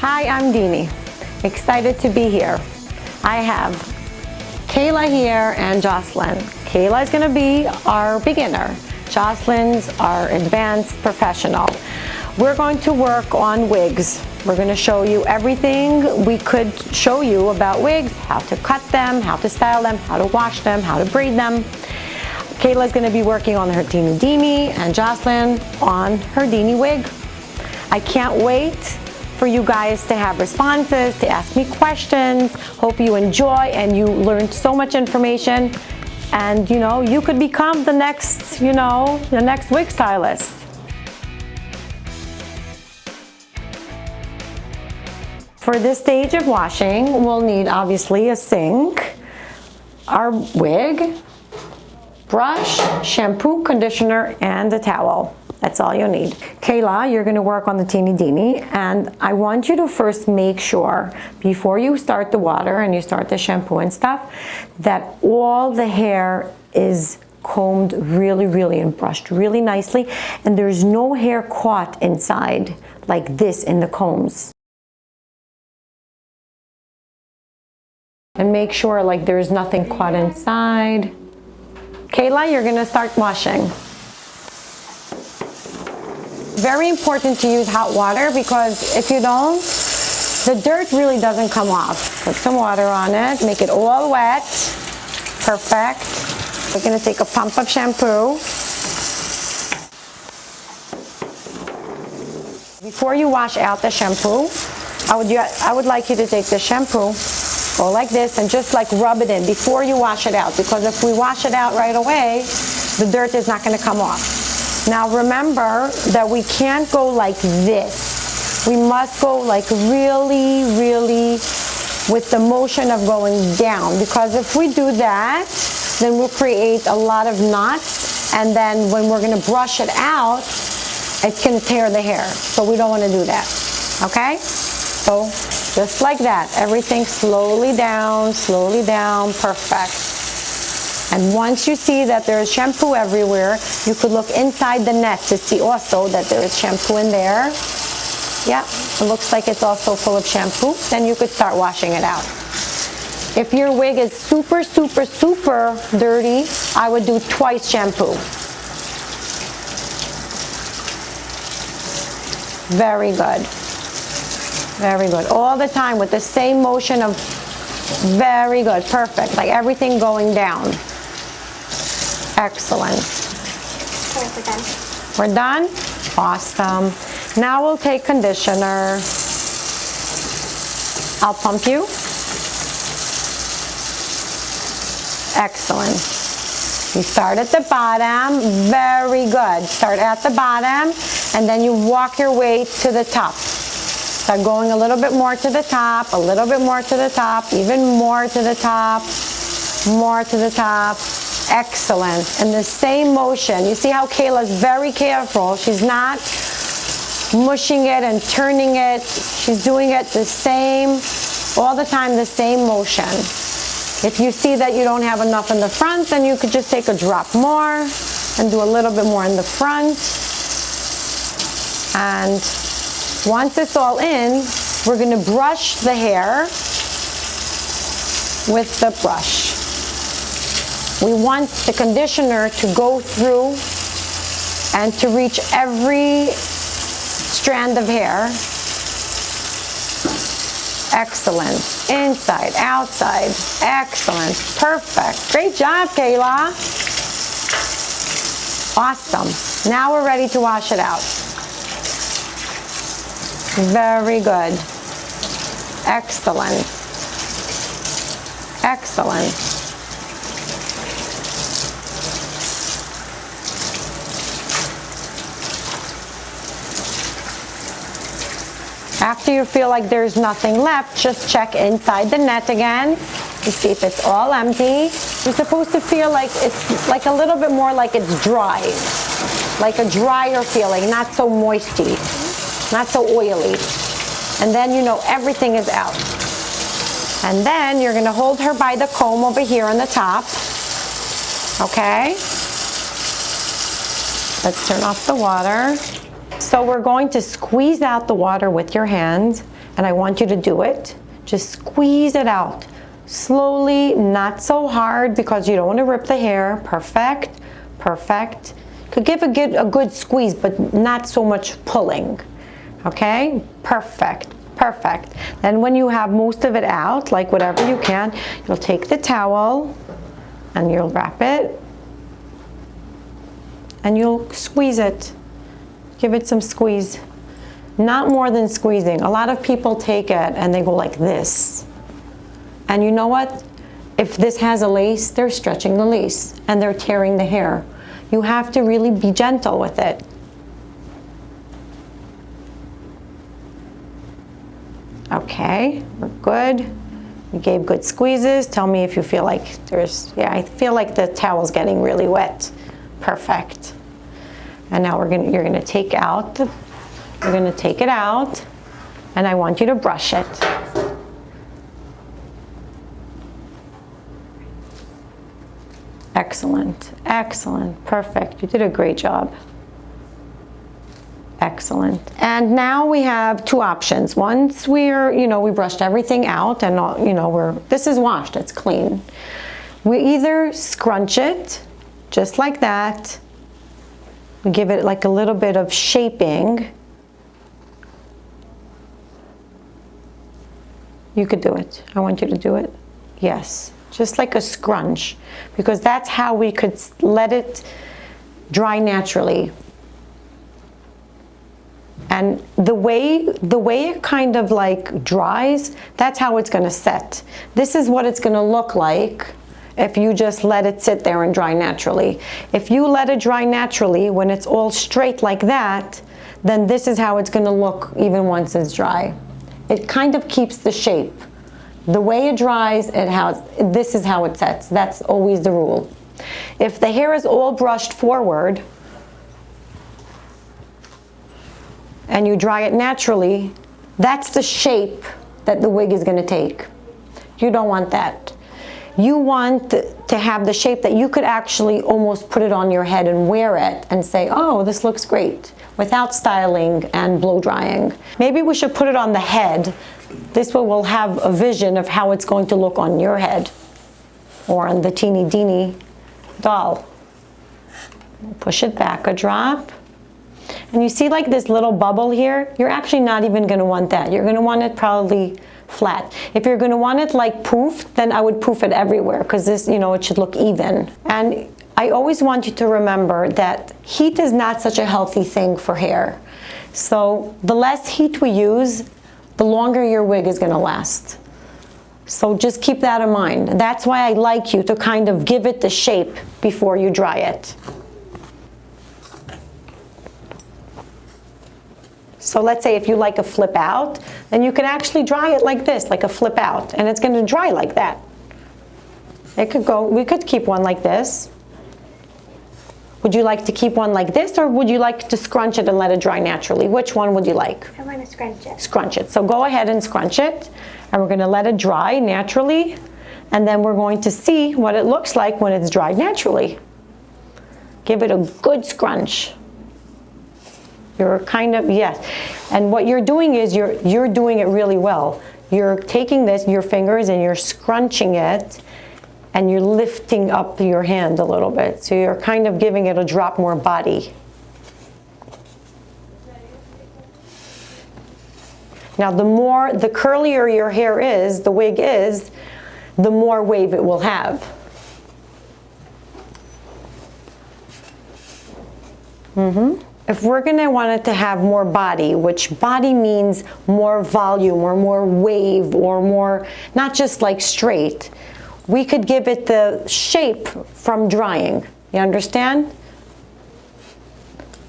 Hi, I'm Dini. Excited to be here. I have Kayla here and Jocelyn. Kayla is going to be our beginner. Jocelyn's our advanced professional. We're going to work on wigs. We're going to show you everything we could show you about wigs, how to cut them, how to style them, how to wash them, how to braid them. Kayla's going to be working on her Teeny Dini and Jocelyn on her Dini wig. I can't wait for you guys to have responses, to ask me questions. Hope you enjoy and you learned so much information, and you could become the next, the next wig stylist. For this stage of washing, we'll need obviously a sink, our wig, brush, shampoo, conditioner, and a towel. That's all you'll need. Kayla, you're gonna work on the Teeny Dini, and I want you to first make sure, before you start the water and you start the shampoo and stuff, that all the hair is combed really and brushed really nicely, and there's no hair caught inside like this in the combs. And make sure like there's nothing caught inside. Kayla, you're gonna start washing. Very important to use hot water, because if you don't, the dirt really doesn't come off. Put some water on it, make it all wet. Perfect. We're gonna take a pump of shampoo. Before you wash out the shampoo, I would like you to take the shampoo, go like this, and just like rub it in before you wash it out, because if we wash it out right away, the dirt is not gonna come off. Now remember that we can't go like this. We must go like really with the motion of going down, because if we do that, then we'll create a lot of knots, and then when we're going to brush it out, it can tear the hair. So we don't want to do that. Okay? So just like that, everything slowly down, perfect. And once you see that there is shampoo everywhere, you could look inside the net to see also that there is shampoo in there. Yeah, it looks like it's also full of shampoo. Then you could start washing it out. If your wig is super dirty, I would do twice shampoo. Very good. Very good. All the time with the same motion of very good, perfect, like everything going down. Excellent. Okay, we're done. We're done? Awesome. Now we'll take conditioner. I'll pump you. Excellent. You start at the bottom. Very good. Start at the bottom, and then you walk your way to the top. Start going a little bit more to the top, a little bit more to the top, even more to the top, more to the top. Excellent. And the same motion. You see how Kayla's very careful. She's not mushing it and turning it. She's doing it the same, all the time, the same motion. If you see that you don't have enough in the front, then you could just take a drop more and do a little bit more in the front. And once it's all in, we're going to brush the hair with the brush. We want the conditioner to go through and to reach every strand of hair. Excellent. Inside, outside. Excellent. Perfect. Great job, Kayla. Awesome. Now we're ready to wash it out. Very good. Excellent. Excellent. After you feel like there's nothing left, just check inside the net again to see if it's all empty. You're supposed to feel like it's like a little bit more like it's dry, like a drier feeling, not so moisty, not so oily. And then you know everything is out. And then you're going to hold her by the comb over here on the top. Okay? Let's turn off the water. So we're going to squeeze out the water with your hand, and I want you to do it. Just squeeze it out. Slowly, not so hard because you don't want to rip the hair. Perfect, perfect. Could give a good squeeze, but not so much pulling. Okay, perfect, perfect. Then when you have most of it out, like whatever you can, you'll take the towel and you'll wrap it and you'll squeeze it. Give it some squeeze. Not more than squeezing. A lot of people take it and they go like this. And you know what? If this has a lace, they're stretching the lace and they're tearing the hair. You have to really be gentle with it. Okay, we're good. We gave good squeezes. Tell me if you feel like there's, yeah, I feel like the towel's getting really wet. Perfect. And now you're gonna take out, you're gonna take it out, and I want you to brush it. Excellent, excellent, perfect. You did a great job. Excellent. And now we have two options. Once we brushed everything out and this is washed, it's clean. We either scrunch it just like that. We give it like a little bit of shaping. You could do it. I want you to do it. Yes, just like a scrunch, because that's how we could let it dry naturally. And the way it kind of like dries, that's how it's gonna set. This is what it's gonna look like if you just let it sit there and dry naturally. If you let it dry naturally, when it's all straight like that, then this is how it's gonna look even once it's dry. It kind of keeps the shape. The way it dries, this is how it sets. That's always the rule. If the hair is all brushed forward, and you dry it naturally, that's the shape that the wig is gonna take. You don't want that. You want to have the shape that you could actually almost put it on your head and wear it and say, oh, this looks great, without styling and blow drying. Maybe we should put it on the head. This way we'll have a vision of how it's going to look on your head or on the Teeny Dini doll. Push it back a drop. And you see like this little bubble here? You're actually not even gonna want that. You're gonna want it probably flat. If you're gonna want it like poofed, then I would poof it everywhere because this, it should look even. And I always want you to remember that heat is not such a healthy thing for hair. So the less heat we use, the longer your wig is gonna last. So just keep that in mind. That's why I like you to kind of give it the shape before you dry it. So let's say if you like a flip out, then you can actually dry it like this, like a flip out, and it's going to dry like that. It could go, we could keep one like this. Would you like to keep one like this, or would you like to scrunch it and let it dry naturally? Which one would you like? I want to scrunch it. Scrunch it. So go ahead and scrunch it, and we're going to let it dry naturally, and then we're going to see what it looks like when it's dried naturally. Give it a good scrunch. You're kind of, yes. And what you're doing is you're doing it really well. You're taking your fingers and you're scrunching it and you're lifting up your hand a little bit. So you're kind of giving it a drop more body. Now the curlier your hair is, the wig is, the more wave it will have. If we're going to want it to have more body, which body means more volume or more wave or more, not just like straight, we could give it the shape from drying. You understand?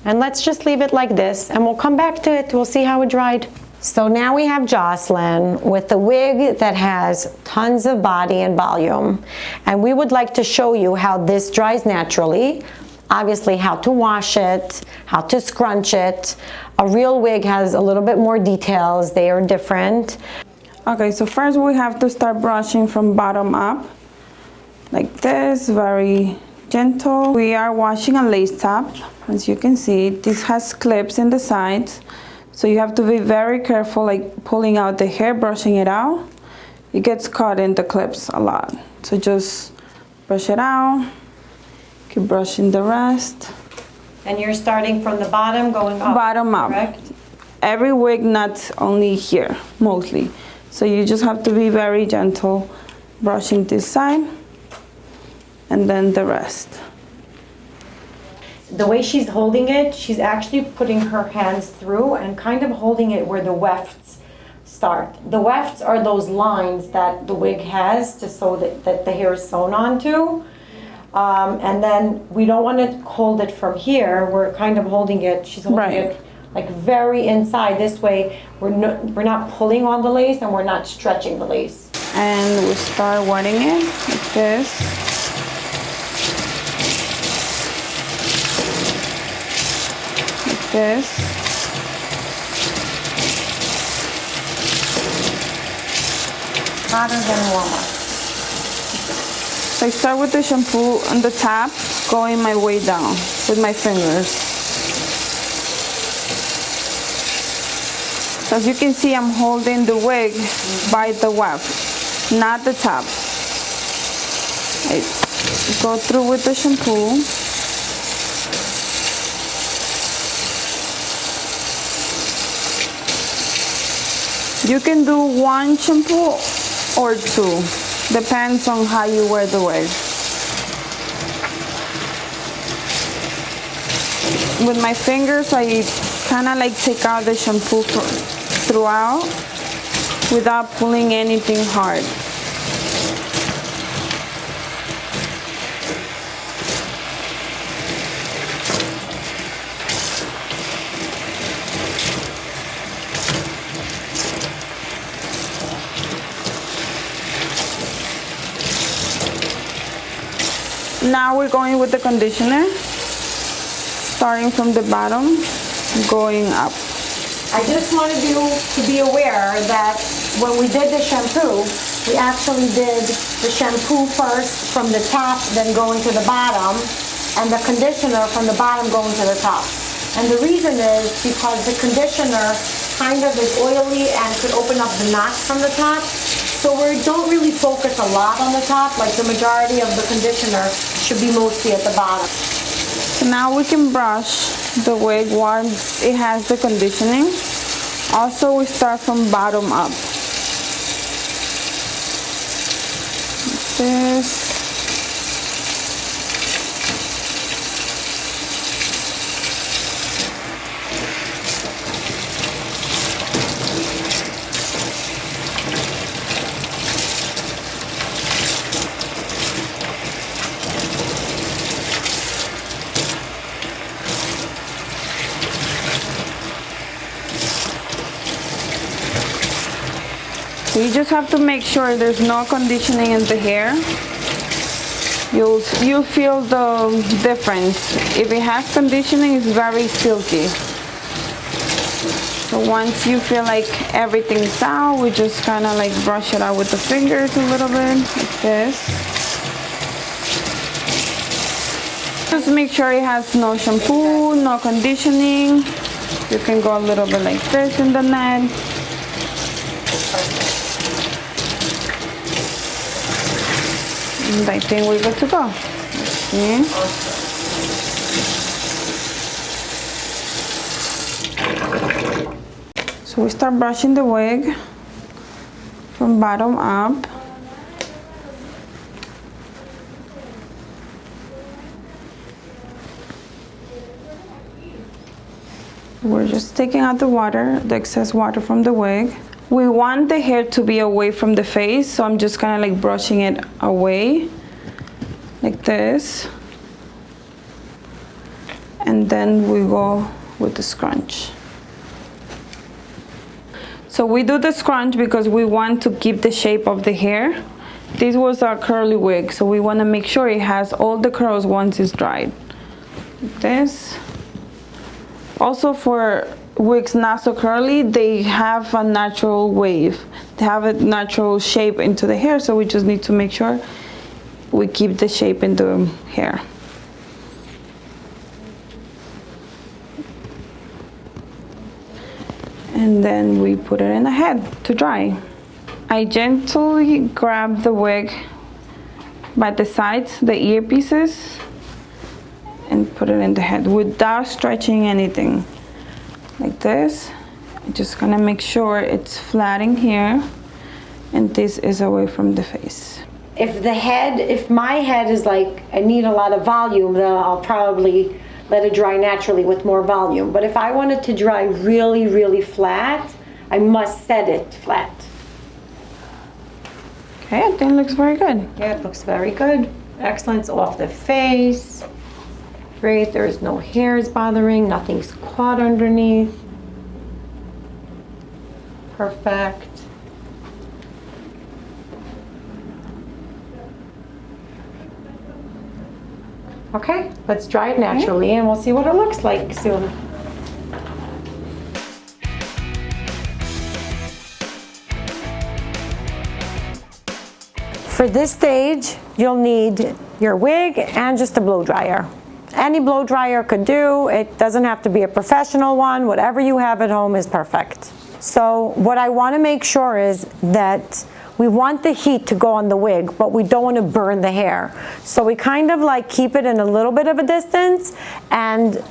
And let's just leave it like this and we'll come back to it. We'll see how it dried. So now we have Jocelyn with the wig that has tons of body and volume. And we would like to show you how this dries naturally. Obviously how to wash it, how to scrunch it. A real wig has a little bit more details. They are different. Okay, so first we have to start brushing from bottom up. Like this, very gentle. We are washing a lace top. As you can see, this has clips in the sides. So you have to be very careful, like pulling out the hair, brushing it out. It gets caught in the clips a lot. So just brush it out, keep brushing the rest. And you're starting from the bottom, going up. Bottom up. Correct? Every wig, not only here, mostly. So you just have to be very gentle, brushing this side, and then the rest. The way she's holding it, she's actually putting her hands through and kind of holding it where the wefts start. The wefts are those lines that the wig has to sew that the hair is sewn onto. And then we don't want to hold it from here. We're kind of holding it, she's holding it like very inside. This way we're not pulling on the lace and we're not stretching the lace. And we start wetting it like this. Like this. Hotter than warmer. So I start with the shampoo on the top, going my way down with my fingers. So as you can see, I'm holding the wig by the weft, not the top. I go through with the shampoo. You can do one shampoo or two. Depends on how you wear the wig. With my fingers, I kind of like take out the shampoo throughout without pulling anything hard. Now we're going with the conditioner, starting from the bottom, going up. I just wanted you to be aware that when we did the shampoo, we actually did the shampoo first from the top, then going to the bottom, and the conditioner from the bottom going to the top. And the reason is because the conditioner kind of is oily and could open up the knots from the top. So we don't really focus a lot on the top, like the majority of the conditioner should be mostly at the bottom. So now we can brush the wig once it has the conditioning. Also, we start from bottom up. Like this. So you just have to make sure there's no conditioning in the hair. You'll feel the difference. If it has conditioning, it's very silky. So once you feel like everything's out, we just kind of like brush it out with the fingers a little bit, like this. Just make sure it has no shampoo, no conditioning. You can go a little bit like this in the net. And I think we're good to go. Okay. So we start brushing the wig from bottom up. We're just taking out the water, the excess water from the wig. We want the hair to be away from the face, so I'm just kind of like brushing it away, like this. And then we go with the scrunch. So we do the scrunch because we want to keep the shape of the hair. This was our curly wig, so we want to make sure it has all the curls once it's dried. Like this. Also for wigs not so curly, they have a natural wave. They have a natural shape into the hair, so we just need to make sure we keep the shape in the hair. and then we put it in the head to dry. I gently grab the wig by the sides, the earpieces, and put it in the head without stretching anything. Like this. I'm just gonna make sure it's flat in here, and this is away from the face. If my head is like, I need a lot of volume, then I'll probably let it dry naturally with more volume. But if I want it to dry really, really flat, I must set it flat. Okay, I think it looks very good. Yeah, it looks very good. Excellent. It's off the face. Great, there's no hairs bothering, nothing's caught underneath. Perfect. Okay, let's dry it naturally and we'll see what it looks like soon. For this stage, you'll need your wig and just a blow dryer. Any blow dryer could do. It doesn't have to be a professional one. Whatever you have at home is perfect. So what I want to make sure is that we want the heat to go on the wig, but we don't want to burn the hair. So we kind of like keep it in a little bit of a distance and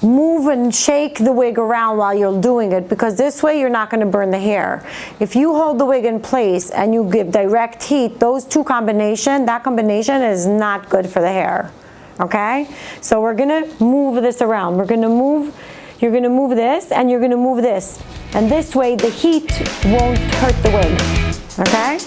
move and shake the wig around while you're doing it, because this way you're not going to burn the hair. If you hold the wig in place and you give direct heat, those two combination, that combination is not good for the hair. Okay? So we're going to move this around. We're going to move, you're going to move this and you're going to move this. And this way the heat won't hurt the wig. Okay?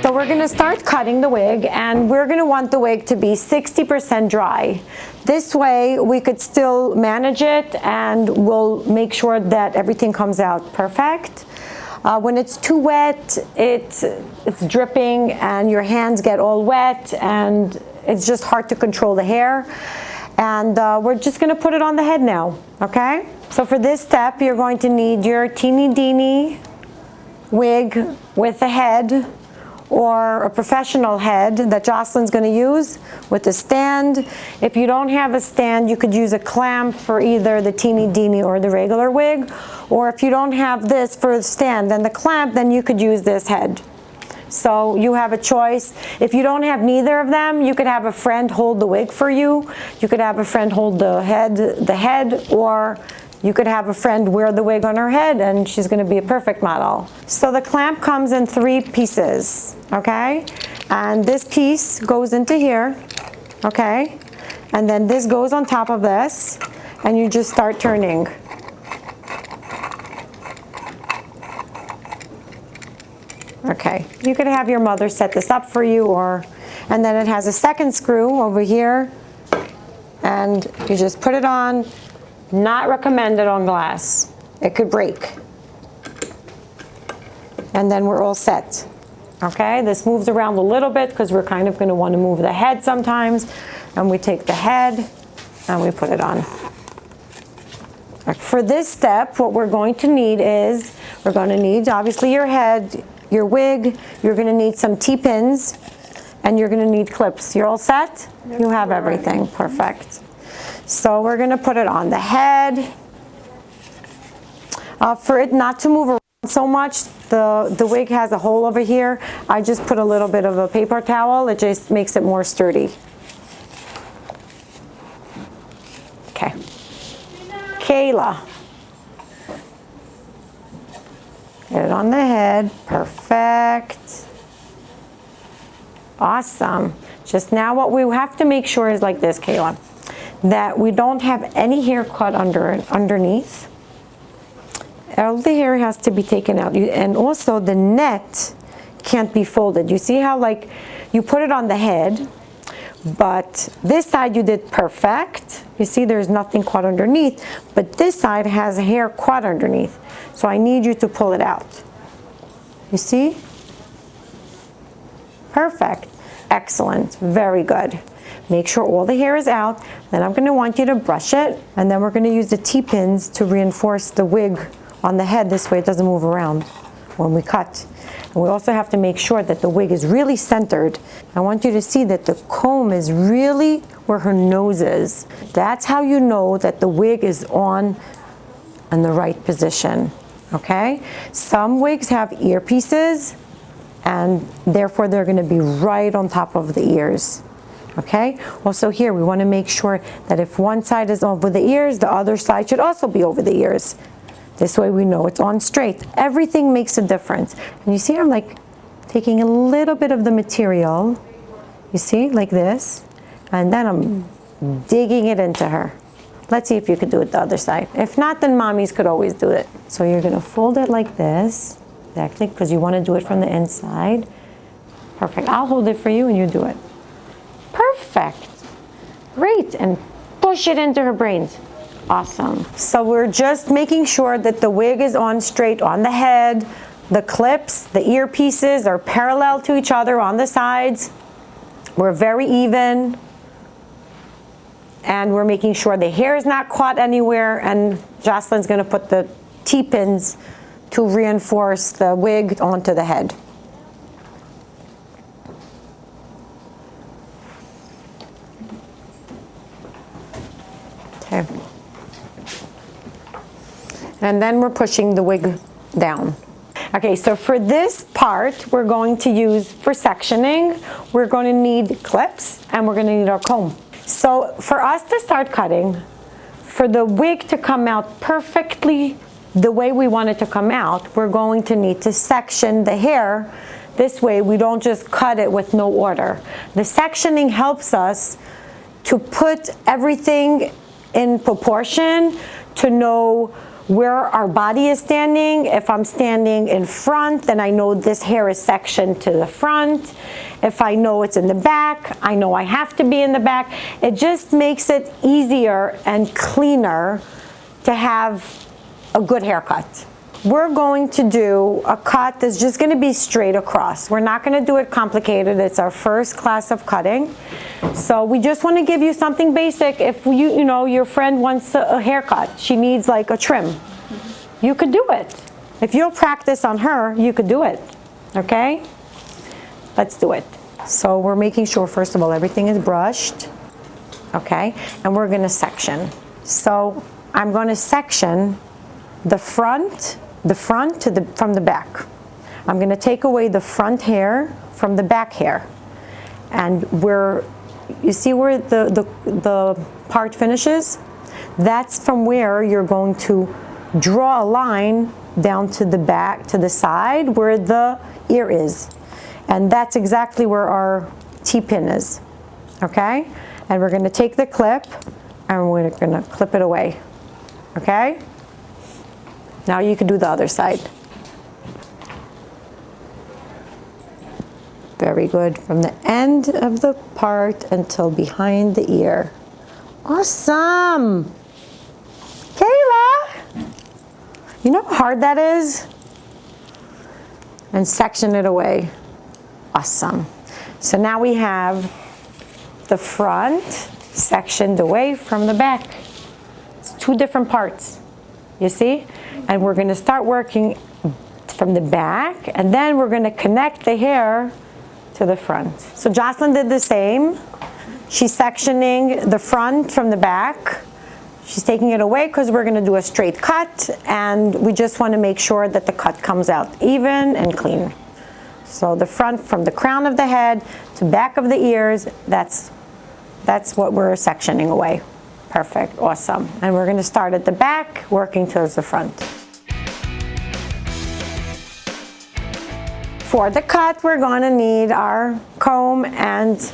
So we're going to start cutting the wig, and we're going to want the wig to be 60% dry. This way we could still manage it and we'll make sure that everything comes out perfect. When it's too wet, it's dripping and your hands get all wet and it's just hard to control the hair. And we're just going to put it on the head now, okay? So for this step, you're going to need your Teeny Dini wig with a head, or a professional head that Jocelyn's going to use with a stand. If you don't have a stand, you could use a clamp for either the Teeny Dini or the regular wig. Or if you don't have this for the stand and the clamp, then you could use this head. So you have a choice. If you don't have neither of them, you could have a friend hold the wig for you. You could have a friend hold the head, or you could have a friend wear the wig on her head and she's going to be a perfect model. So the clamp comes in 3 pieces, okay? And this piece goes into here, okay? And then this goes on top of this, and you just start turning. Okay, you could have your mother set this up for you, and then it has a second screw over here, and you just put it on. Not recommended on glass. It could break. And then we're all set. Okay, this moves around a little bit because we're kind of going to want to move the head sometimes. And we take the head and we put it on. For this step, what we're going to need is, we're going to need obviously your head, your wig, you're going to need some T-pins, and you're going to need clips. You're all set? You have everything. Perfect. So we're going to put it on the head. For it not to move around so much, the wig has a hole over here. I just put a little bit of a paper towel. It just makes it more sturdy. Okay. Kayla. Get it on the head. Perfect. Awesome. Just now what we have to make sure is like this, Kayla, that we don't have any hair cut underneath. All the hair has to be taken out. And also the net can't be folded. You see how like you put it on the head, but this side you did perfect. You see there's nothing cut underneath, but this side has hair cut underneath. So I need you to pull it out. You see? Perfect. Excellent. Very good. Make sure all the hair is out. Then I'm going to want you to brush it, and then we're going to use the T-pins to reinforce the wig on the head. This way it doesn't move around when we cut. And we also have to make sure that the wig is really centered. I want you to see that the comb is really where her nose is. That's how you know that the wig is on in the right position. Okay? Some wigs have earpieces, and therefore they're going to be right on top of the ears. Okay? Also here we want to make sure that if one side is over the ears, the other side should also be over the ears. This way we know it's on straight. Everything makes a difference. And you see I'm like taking a little bit of the material, you see, like this, and then I'm digging it into her. Let's see if you could do it the other side. If not, then mommies could always do it. So you're gonna fold it like this, exactly, because you wanna do it from the inside. Perfect. I'll hold it for you and you do it. Perfect. Great. And push it into her brains. Awesome. So we're just making sure that the wig is on straight on the head. The clips, the earpieces are parallel to each other on the sides. We're very even. And we're making sure the hair is not caught anywhere. And Jocelyn's going to put the T-pins to reinforce the wig onto the head. Okay. And then we're pushing the wig down. Okay, so for this part, we're going to use, for sectioning, we're going to need clips and we're going to need our comb. So for us to start cutting, for the wig to come out perfectly the way we want it to come out, we're going to need to section the hair. This way we don't just cut it with no order. The sectioning helps us to put everything in proportion, to know where our body is standing. If I'm standing in front, then I know this hair is sectioned to the front. If I know it's in the back, I know I have to be in the back. It just makes it easier and cleaner to have a good haircut. We're going to do a cut that's just going to be straight across. We're not going to do it complicated. It's our first class of cutting. So we just want to give you something basic. If you know your friend wants a haircut, she needs like a trim, you could do it. If you'll practice on her, you could do it. Okay? Let's do it. So we're making sure, first of all, everything is brushed. Okay? And we're going to section. So I'm going to section the front from the back. I'm going to take away the front hair from the back hair. And you see where the part finishes? That's from where you're going to draw a line down to the back, to the side where the ear is. And that's exactly where our T-pin is. Okay? And we're going to take the clip and we're going to clip it away. Okay? Now you can do the other side. Very good. From the end of the part until behind the ear. Awesome! Kayla! You know how hard that is? And section it away. Awesome. So now we have the front sectioned away from the back. It's two different parts. You see? And we're going to start working from the back, and then we're going to connect the hair to the front. So Jocelyn did the same. She's sectioning the front from the back. She's taking it away because we're going to do a straight cut, and we just want to make sure that the cut comes out even and clean. So the front from the crown of the head to back of the ears, that's what we're sectioning away. Perfect, awesome. And we're going to start at the back, working towards the front. For the cut, we're gonna need our comb and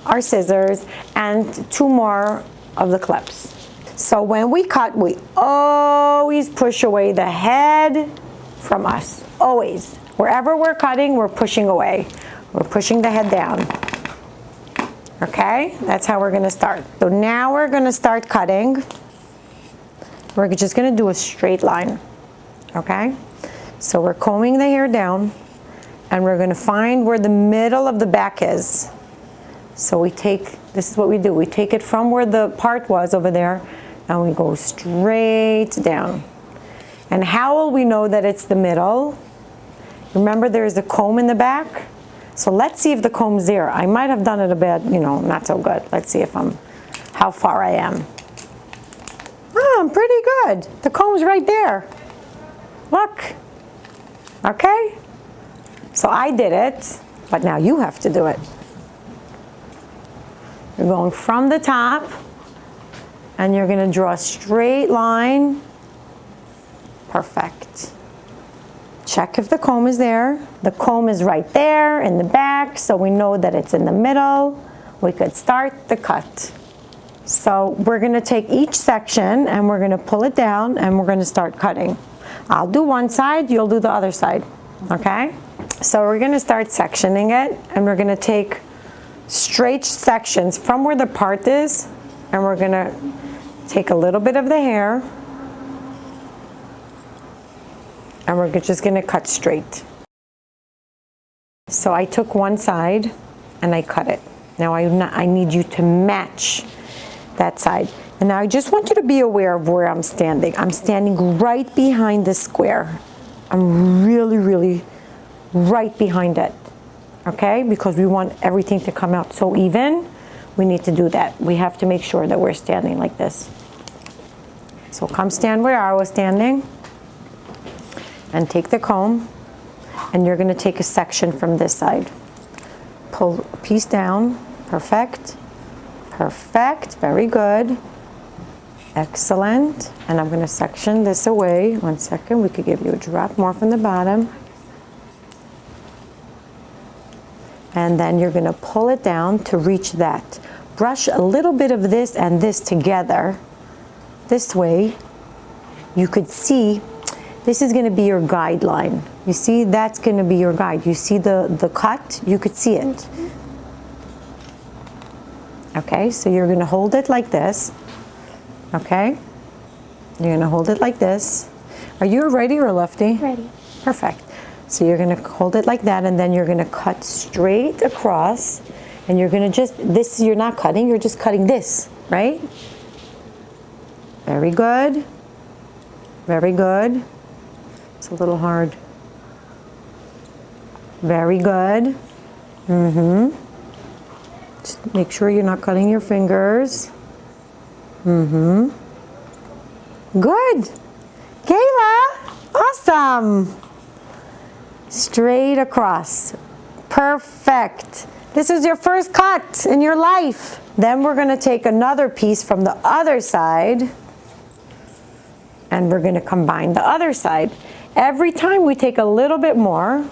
our scissors and 2 more of the clips. So when we cut, we always push away the head from us, always. Wherever we're cutting, we're pushing away. We're pushing the head down. Okay, that's how we're gonna start. So now we're gonna start cutting. We're just gonna do a straight line, okay? So we're combing the hair down and we're gonna find where the middle of the back is. So we take, this is what we do, we take it from where the part was over there and we go straight down. And how will we know that it's the middle? Remember there's a comb in the back? So let's see if the comb's there. I might have done it a bit, not so good. Let's see if how far I am. Oh, I'm pretty good. The comb's right there. Look. Okay? So I did it, but now you have to do it. You're going from the top, and you're gonna draw a straight line. Perfect. Check if the comb is there. The comb is right there in the back, so we know that it's in the middle. We could start the cut. So we're gonna take each section and we're gonna pull it down and we're gonna start cutting. I'll do one side, you'll do the other side, okay? So we're gonna start sectioning it and we're gonna take straight sections from where the part is and we're gonna take a little bit of the hair and we're just gonna cut straight. So I took one side and I cut it. Now I need you to match that side. And now I just want you to be aware of where I'm standing. I'm standing right behind the square. I'm really, really right behind it, okay? Because we want everything to come out so even, we need to do that. We have to make sure that we're standing like this. So come stand where I was standing and take the comb and you're gonna take a section from this side. Pull a piece down, perfect, perfect, very good, excellent. And I'm gonna section this away. 1 second, we could give you a drop more from the bottom. And then you're gonna pull it down to reach that. Brush a little bit of this and this together. This way, you could see, this is gonna be your guideline. You see, that's gonna be your guide. You see the cut, you could see it. Okay, so you're gonna hold it like this, okay? You're gonna hold it like this. Are you a righty or a lefty? Ready. Perfect. So you're gonna hold it like that and then you're gonna cut straight across and you're gonna you're not cutting, you're just cutting this, right? Very good. Very good. It's a little hard. Very good. Just make sure you're not cutting your fingers. Good. Kayla, awesome. Straight across. Perfect. This is your first cut in your life. Then we're gonna take another piece from the other side and we're gonna combine the other side. Every time we take a little bit more,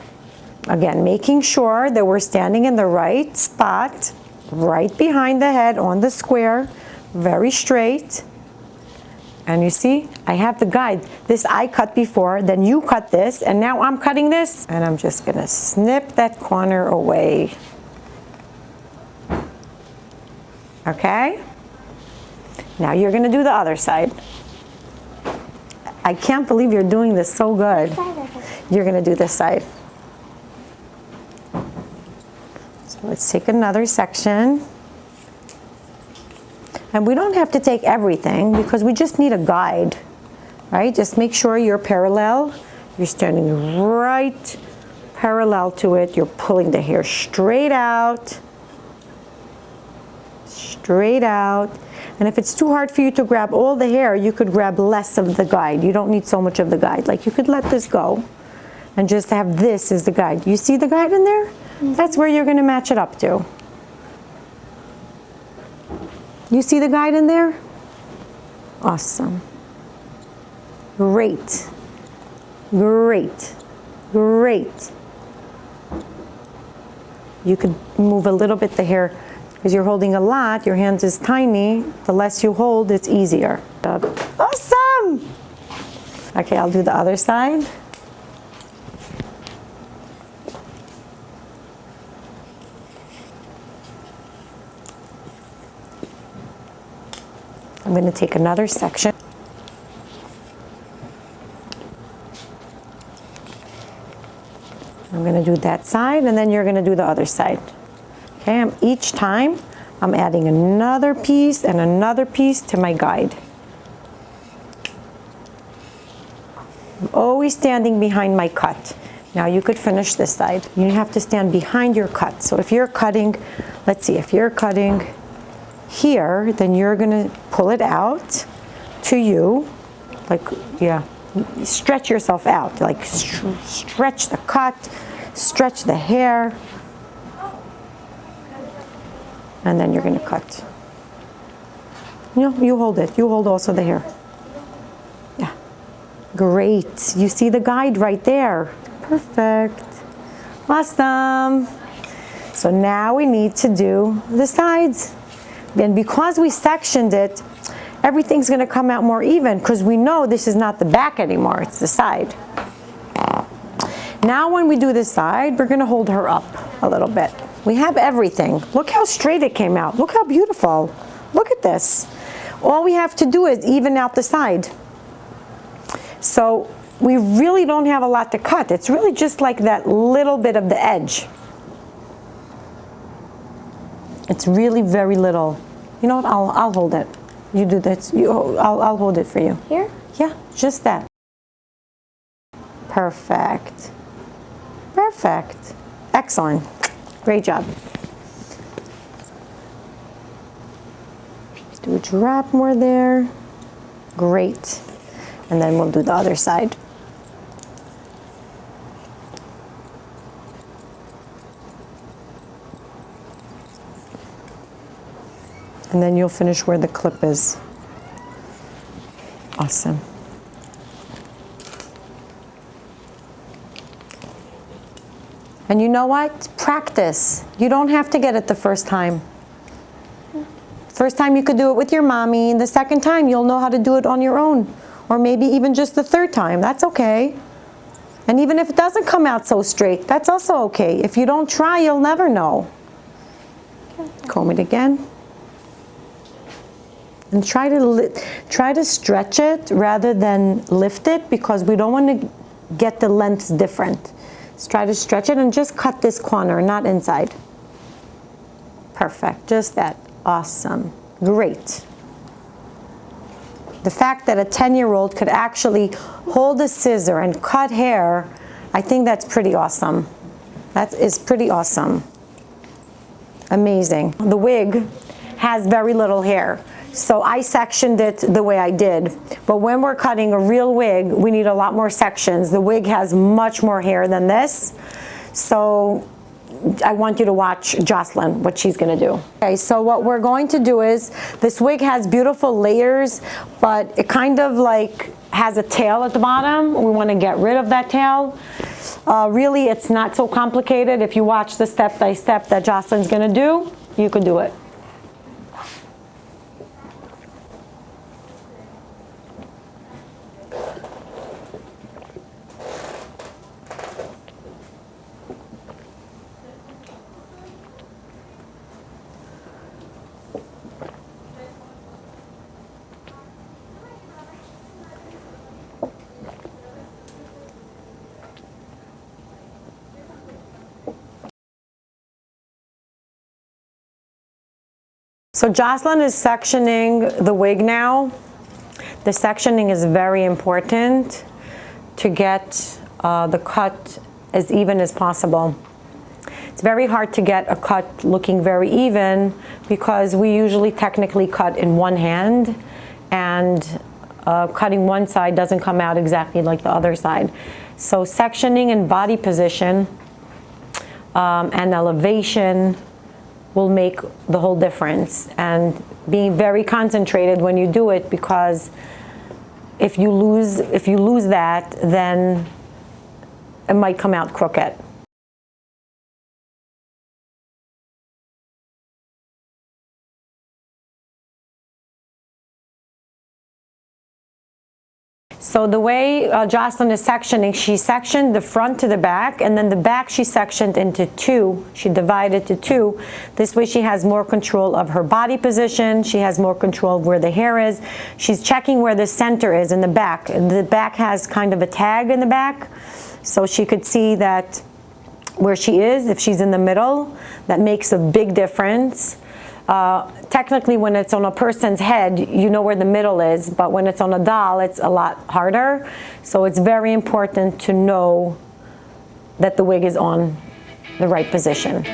again, making sure that we're standing in the right spot, right behind the head on the square, very straight. And you see, I have the guide. This I cut before, then you cut this, and now I'm cutting this, and I'm just gonna snip that corner away. Okay? Now you're gonna do the other side. I can't believe you're doing this so good. You're gonna do this side. So let's take another section. And we don't have to take everything because we just need a guide, right? Just make sure you're parallel. You're standing right parallel to it. You're pulling the hair straight out. Straight out. And if it's too hard for you to grab all the hair, you could grab less of the guide. You don't need so much of the guide. Like you could let this go and just have this as the guide. You see the guide in there? That's where you're gonna match it up to. You see the guide in there? Awesome. Great. Great. Great. You could move a little bit the hair, because you're holding a lot, your hand is tiny, the less you hold, it's easier. Awesome! Okay, I'll do the other side. I'm going to take another section. I'm going to do that side, and then you're going to do the other side. Okay, each time I'm adding another piece and another piece to my guide. I'm always standing behind my cut. Now you could finish this side. You have to stand behind your cut. So if you're cutting, let's see, if you're cutting here, then you're going to pull it out to you, like, yeah, stretch yourself out, like stretch the cut, stretch the hair, and then you're going to cut. You hold it. You hold also the hair. Yeah. Great. You see the guide right there. Perfect. Awesome. So now we need to do the sides. And because we sectioned it, everything's going to come out more even, because we know this is not the back anymore, it's the side. Now when we do the side, we're going to hold her up a little bit. We have everything. Look how straight it came out. Look how beautiful. Look at this. All we have to do is even out the side. So we really don't have a lot to cut. It's really just like that little bit of the edge. It's really very little. You know what? I'll hold it. You do that. I'll hold it for you. Here? Yeah, just that. Perfect. Perfect. Excellent. Great job. Do a drop more there. Great. And then we'll do the other side. And then you'll finish where the clip is. Awesome. And you know what? Practice. You don't have to get it the first time. First time you could do it with your mommy, and the second time you'll know how to do it on your own. Or maybe even just the third time. That's okay. And even if it doesn't come out so straight, that's also okay. If you don't try, you'll never know. Comb it again. And try to stretch it rather than lift it, because we don't want to get the lengths different. Just try to stretch it and just cut this corner, not inside. Perfect, just that. Awesome, great. The fact that a 10-year-old could actually hold a scissor and cut hair, I think that's pretty awesome. That is pretty awesome. Amazing. The wig has very little hair. So I sectioned it the way I did. But when we're cutting a real wig, we need a lot more sections. The wig has much more hair than this. So I want you to watch Jocelyn, what she's going to do. Okay, so what we're going to do is, this wig has beautiful layers, but it kind of like has a tail at the bottom. We want to get rid of that tail. Really, it's not so complicated. If you watch the step-by-step that Jocelyn's going to do, you could do it. So Jocelyn is sectioning the wig now. The sectioning is very important to get the cut as even as possible. It's very hard to get a cut looking very even, because we usually technically cut in one hand, and cutting one side doesn't come out exactly like the other side. So sectioning and body position and elevation will make the whole difference, and being very concentrated when you do it, because if you lose that, then it might come out crooked. So the way Jocelyn is sectioning, she sectioned the front to the back, and then the back she sectioned into two. She divided to two. This way she has more control of her body position. She has more control of where the hair is. She's checking where the center is in the back. The back has kind of a tag in the back, so she could see that where she is, if she's in the middle, that makes a big difference. Technically, when it's on a person's head, you know where the middle is, but when it's on a doll, it's a lot harder. So it's very important to know that the wig is on the right position.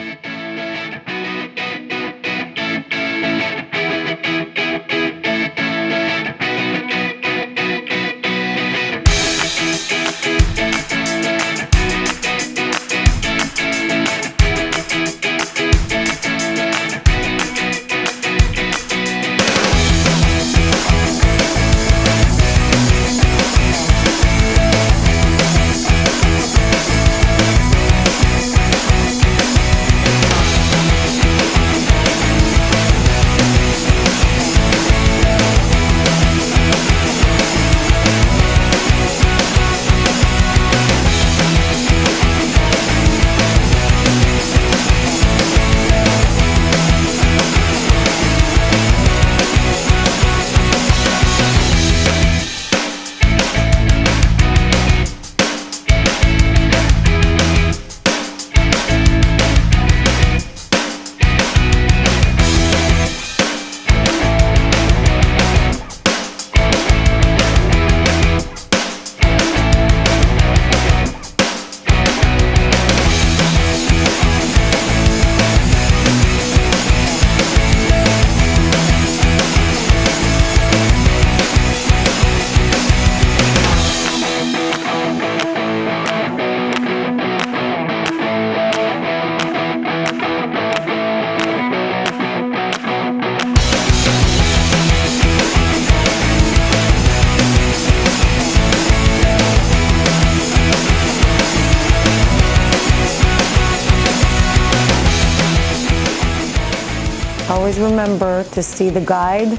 Always remember to see the guide.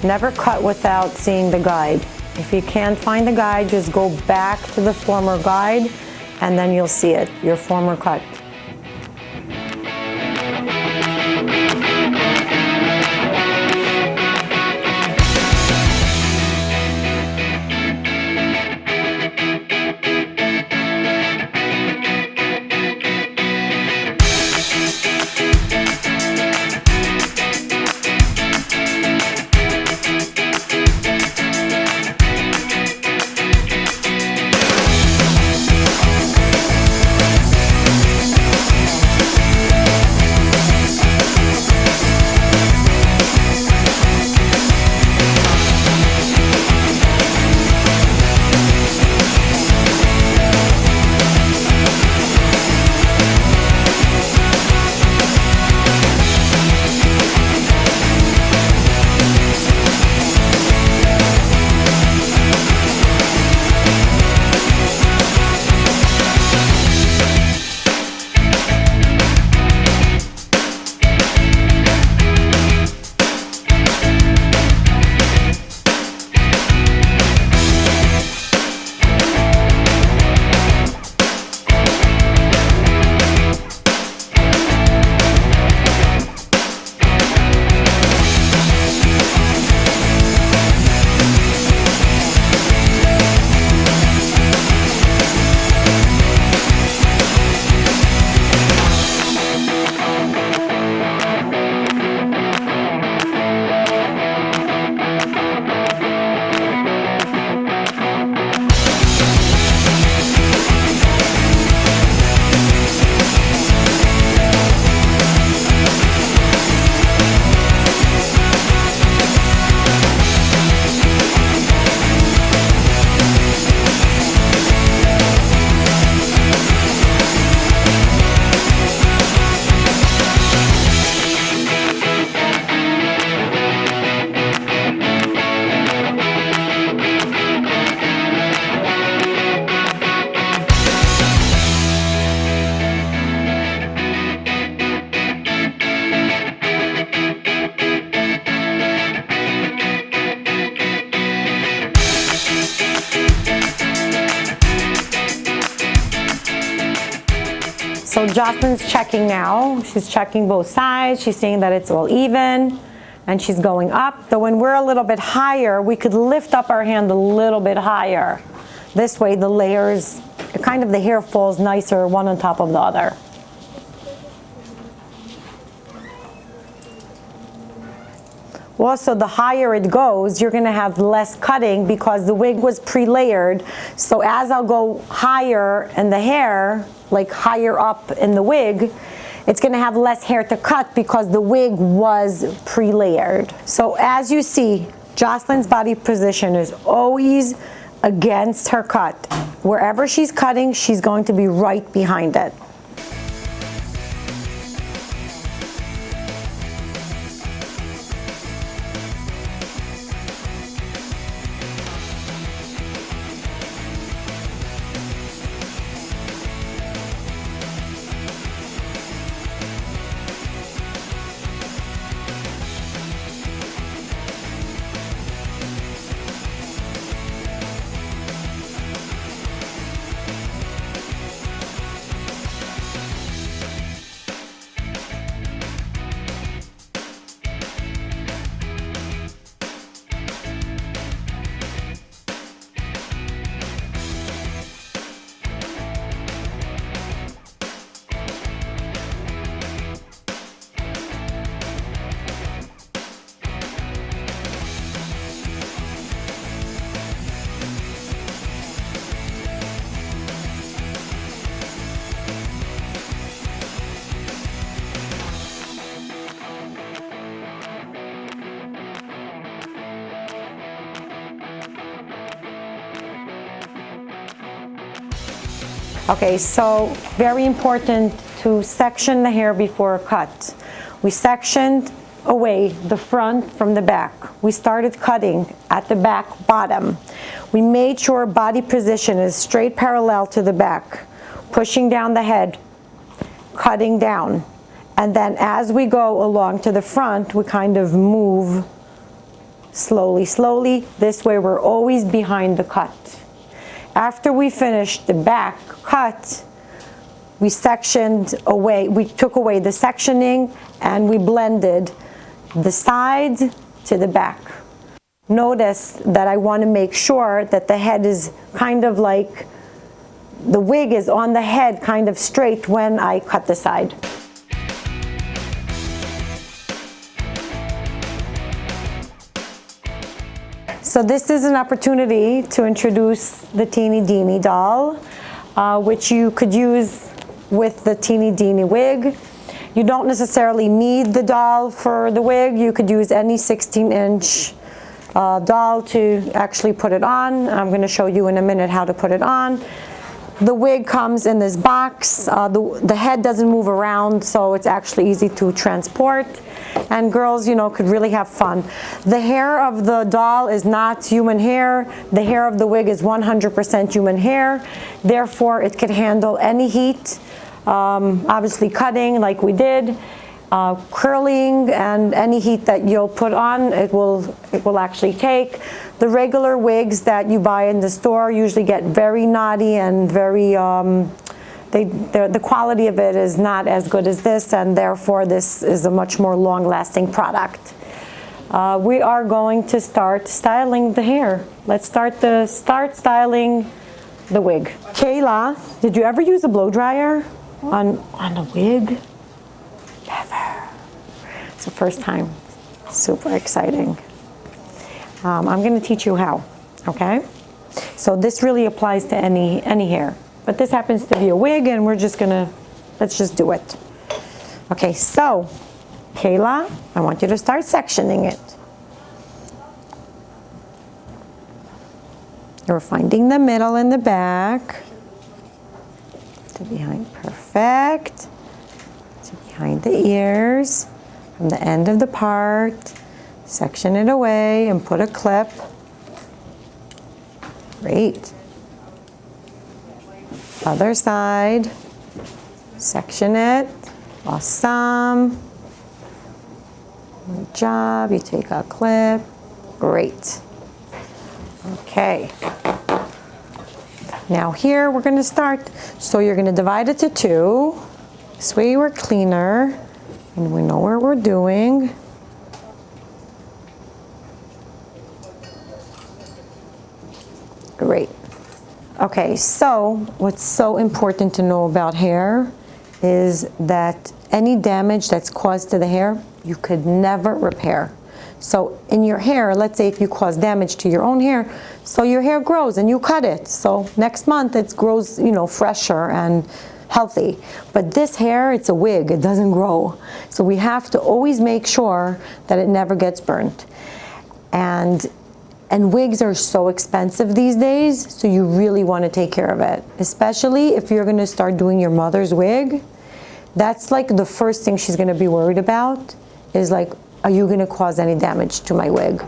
Never cut without seeing the guide. If you can't find the guide, just go back to the former guide and then you'll see it, your former cut. So Jocelyn's checking now. She's checking both sides. She's seeing that it's all even, and she's going up. So when we're a little bit higher, we could lift up our hand a little bit higher. This way the layers, kind of the hair falls nicer one on top of the other. Also, the higher it goes, you're gonna have less cutting because the wig was pre-layered. So as I'll go higher in the hair, like higher up in the wig, it's gonna have less hair to cut because the wig was pre-layered. So as you see, Jocelyn's body position is always against her cut. Wherever she's cutting, she's going to be right behind it. Okay, so very important to section the hair before a cut. We sectioned away the front from the back. We started cutting at the back bottom. We made sure body position is straight parallel to the back, pushing down the head, cutting down. And then as we go along to the front, we kind of move slowly, slowly. This way we're always behind the cut. After we finished the back cut, we sectioned away, we took away the sectioning and we blended the sides to the back. Notice that I want to make sure that the head is kind of like, the wig is on the head kind of straight when I cut the side. So this is an opportunity to introduce the Teeny Dini Doll, which you could use with the Teeny Dini wig. You don't necessarily need the doll for the wig. You could use any 16-inch doll to actually put it on. I'm going to show you in a minute how to put it on. The wig comes in this box. The head doesn't move around, so it's actually easy to transport. And girls, you know, could really have fun. The hair of the doll is not human hair. The hair of the wig is 100% human hair. Therefore, it can handle any heat. Obviously cutting like we did, curling, and any heat that you'll put on, it will actually take. The regular wigs that you buy in the store usually get very knotty and very, the quality of it is not as good as this, and therefore this is a much more long-lasting product. We are going to start styling the hair. Let's start styling the wig. Kayla, did you ever use a blow dryer on a wig? Never. It's the first time. Super exciting. I'm going to teach you how. Okay? So this really applies to any hair. But this happens to be a wig, and we're just gonna, let's just do it. Okay, so, Kayla, I want you to start sectioning it. You're finding the middle and the back. To behind, perfect. To behind the ears, from the end of the part. Section it away and put a clip. Great. Other side, section it, awesome. Good job, you take a clip, great. Okay, now here we're gonna start, so you're gonna divide it to two. This way we're cleaner and we know what we're doing. Great. Okay, so what's so important to know about hair is that any damage that's caused to the hair, you could never repair. So in your hair, let's say if you cause damage to your own hair, so your hair grows and you cut it. So next month it grows, you know, fresher and healthy. But this hair, it's a wig, it doesn't grow. So we have to always make sure that it never gets burnt. And wigs are so expensive these days, so you really want to take care of it. Especially if you're going to start doing your mother's wig. That's like the first thing she's going to be worried about is like, are you going to cause any damage to my wig?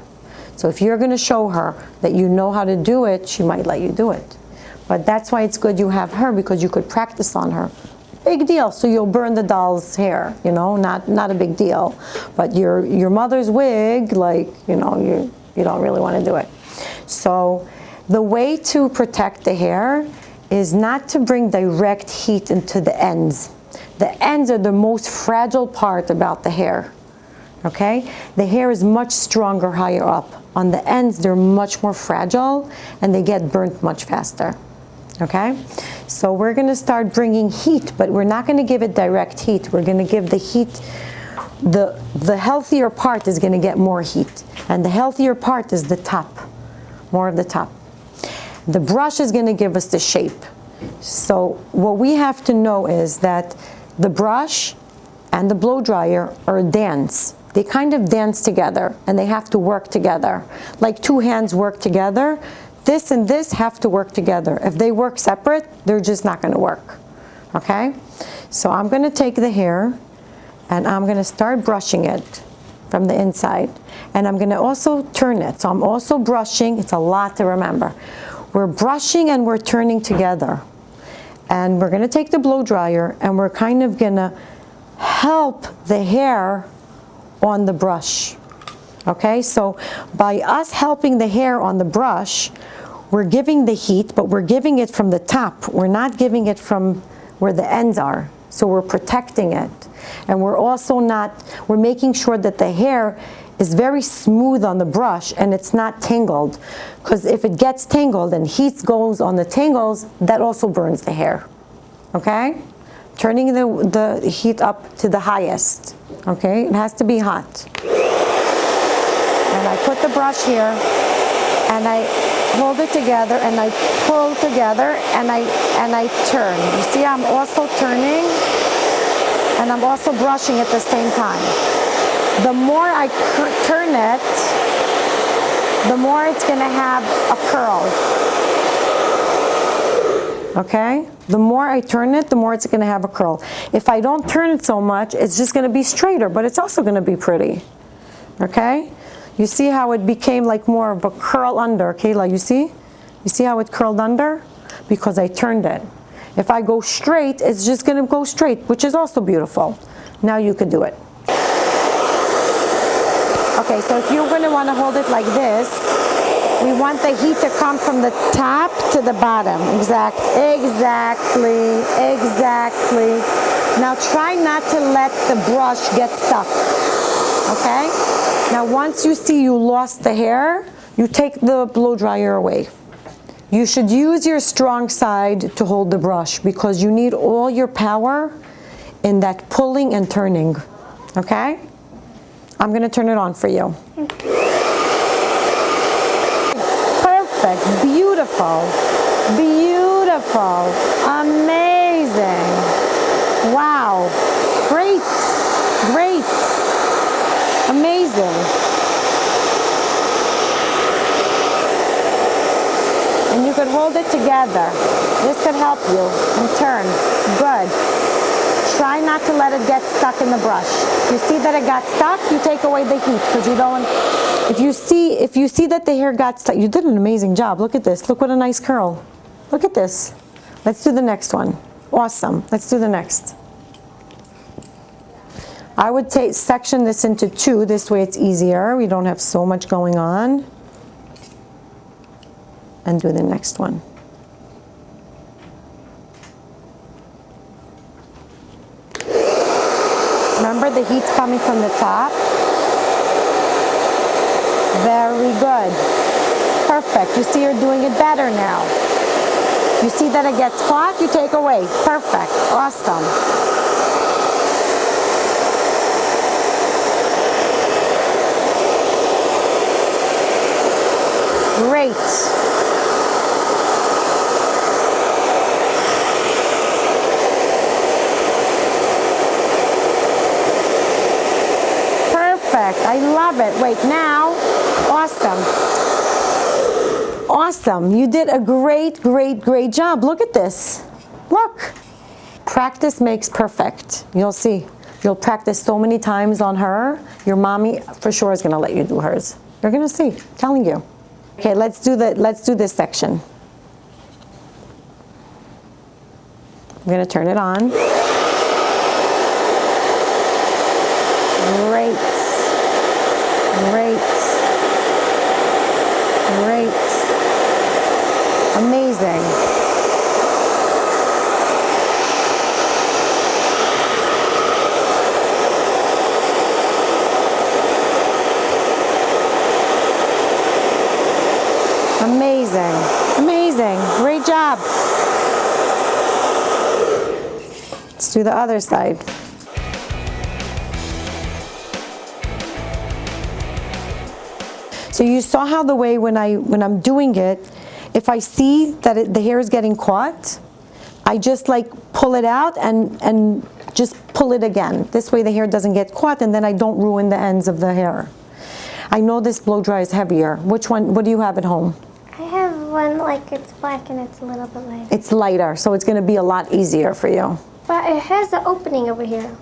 So if you're going to show her that you know how to do it, she might let you do it. But that's why it's good you have her, because you could practice on her. Big deal. So you'll burn the doll's hair, you know, not a big deal. But your mother's wig, like, you know, you don't really want to do it. So the way to protect the hair is not to bring direct heat into the ends. The ends are the most fragile part about the hair. Okay? The hair is much stronger higher up. On the ends, they're much more fragile and they get burnt much faster. Okay? So we're going to start bringing heat, but we're not going to give it direct heat. We're going to give the heat, the healthier part is going to get more heat. And the healthier part is the top, more of the top. The brush is going to give us the shape. So what we have to know is that the brush and the blow dryer are a dance. They kind of dance together and they have to work together. Like two hands work together, this and this have to work together. If they work separate, they're just not going to work. Okay? So I'm going to take the hair and I'm going to start brushing it from the inside. And I'm going to also turn it. So I'm also brushing. It's a lot to remember. We're brushing and we're turning together. And we're going to take the blow dryer and we're kind of going to help the hair on the brush. Okay, so by us helping the hair on the brush, we're giving the heat, but we're giving it from the top. We're not giving it from where the ends are. So we're protecting it. And we're also we're making sure that the hair is very smooth on the brush and it's not tangled. Because if it gets tangled and heat goes on the tangles, that also burns the hair. Okay? Turning the heat up to the highest. Okay? It has to be hot. And I put the brush here and I hold it together and I pull together and I turn. You see, I'm also turning and I'm also brushing at the same time. The more I turn it, the more it's going to have a curl. Okay? The more I turn it, the more it's going to have a curl. If I don't turn it so much, it's just going to be straighter, but it's also going to be pretty. Okay? You see how it became like more of a curl under, Kayla, you see? You see how it curled under? Because I turned it. If I go straight, it's just going to go straight, which is also beautiful. Now you can do it. Okay, so if you're going to want to hold it like this, we want the heat to come from the top to the bottom. Exactly. Now try not to let the brush get stuck. Okay? Now once you see you lost the hair, you take the blow dryer away. You should use your strong side to hold the brush because you need all your power in that pulling and turning. Okay? I'm going to turn it on for you. Perfect. Beautiful. Beautiful. Amazing. Wow. Great. Great. Amazing. And you could hold it together. This could help you. And turn. Good. Try not to let it get stuck in the brush. You see that it got stuck, you take away the heat because you don't. If you see that the hair got stuck, you did an amazing job. Look at this. Look what a nice curl. Look at this. Let's do the next one. Awesome. Let's do the next. I would section this into two. This way it's easier. We don't have so much going on. And do the next one. Remember, the heat's coming from the top. Very good. Perfect. You see you're doing it better now. You see that it gets hot, you take away. Perfect. Awesome. Great. I love it. Wait, now, awesome. Awesome. You did a great, great, great job. Look at this. Look. Practice makes perfect. You'll see. You'll practice so many times on her. Your mommy for sure is going to let you do hers. You're going to see. I'm telling you. Okay, let's do this section. I'm going to turn it on. Great. Great. Great. Amazing. Amazing. Amazing. Great job. Let's do the other side. So you saw how the way when I'm doing it, if I see that the hair is getting caught, I just like pull it out and just pull it again. This way the hair doesn't get caught and then I don't ruin the ends of the hair. I know this blow dry is heavier. Which one, what do you have at home? I have one like it's black and it's a little bit lighter. It's lighter, so it's gonna be a lot easier for you. But it has an opening over here.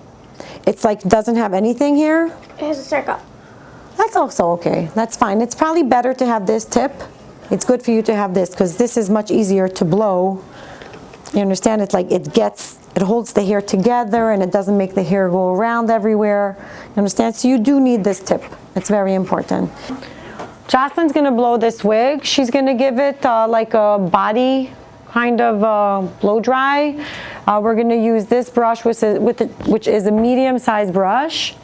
It's like, doesn't have anything here? It has a circle. That's also okay. That's fine. It's probably better to have this tip. It's good for you to have this because this is much easier to blow. You understand? It's like it holds the hair together and it doesn't make the hair go around everywhere. You understand? So you do need this tip. It's very important. Jocelyn's gonna blow this wig. She's gonna give it like a body kind of blow dry. We're gonna use this brush, which is a medium-sized brush.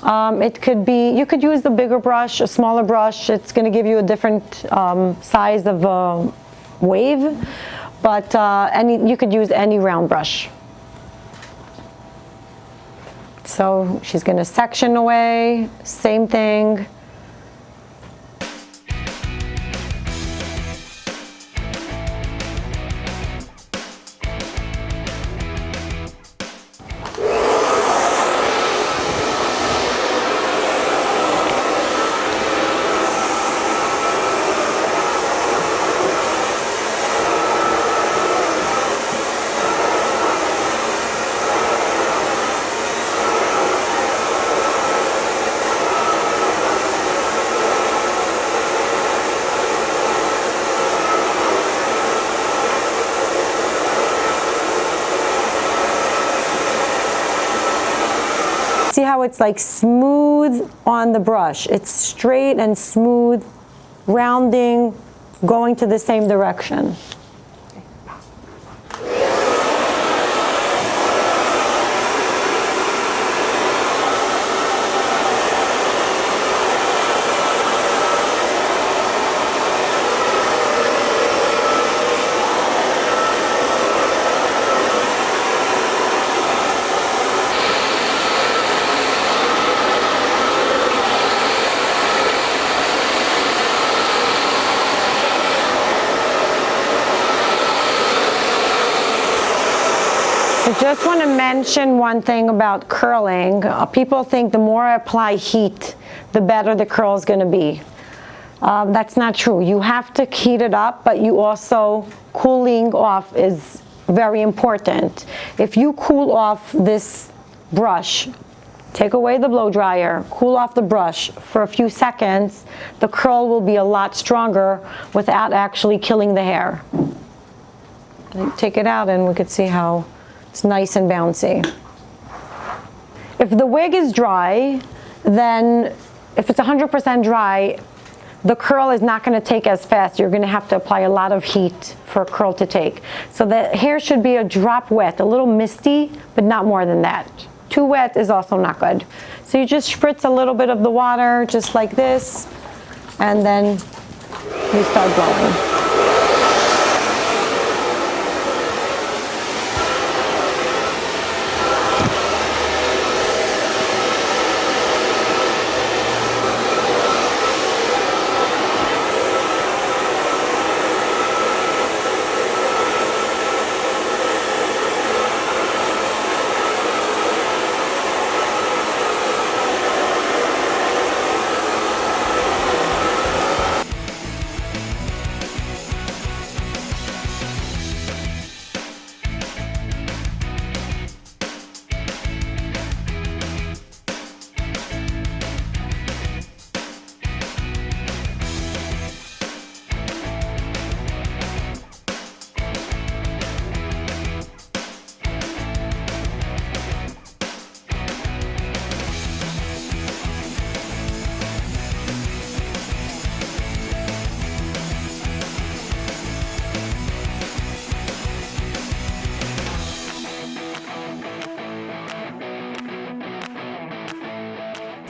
It could be, you could use the bigger brush, a smaller brush. It's going to give you a different size of wave, but you could use any round brush. So she's going to section away, same thing. See how it's like smooth on the brush. It's straight and smooth, rounding, going to the same direction. I just want to mention one thing about curling. People think the more I apply heat, the better the curl is going to be. That's not true. You have to heat it up, but you also, cooling off is very important. If you cool off this brush, take away the blow dryer, cool off the brush for a few seconds, the curl will be a lot stronger without actually killing the hair. Take it out and we could see how it's nice and bouncy. If the wig is dry, then if it's 100% dry, the curl is not going to take as fast. You're going to have to apply a lot of heat for a curl to take. So the hair should be a drop wet, a little misty, but not more than that. Too wet is also not good. So you just spritz a little bit of the water, just like this, and then you start blowing.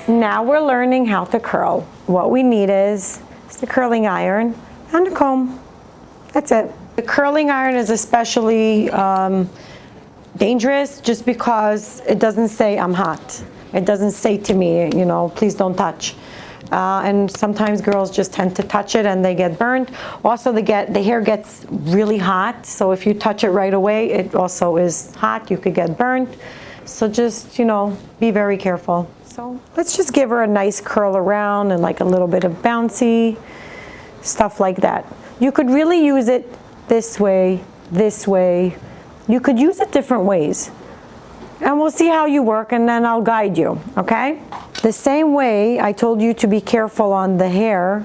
Now we're learning how to curl. What we need is the curling iron and a comb. That's it. The curling iron is especially dangerous just because it doesn't say I'm hot. It doesn't say to me, you know, please don't touch. And sometimes girls just tend to touch it and they get burned. Also, the hair gets really hot, so if you touch it right away, it also is hot. You could get burned. So just, you know, be very careful. So let's just give her a nice curl around and like a little bit of bouncy, stuff like that. You could really use it this way, this way. You could use it different ways. And we'll see how you work and then I'll guide you, okay? The same way I told you to be careful on the hair,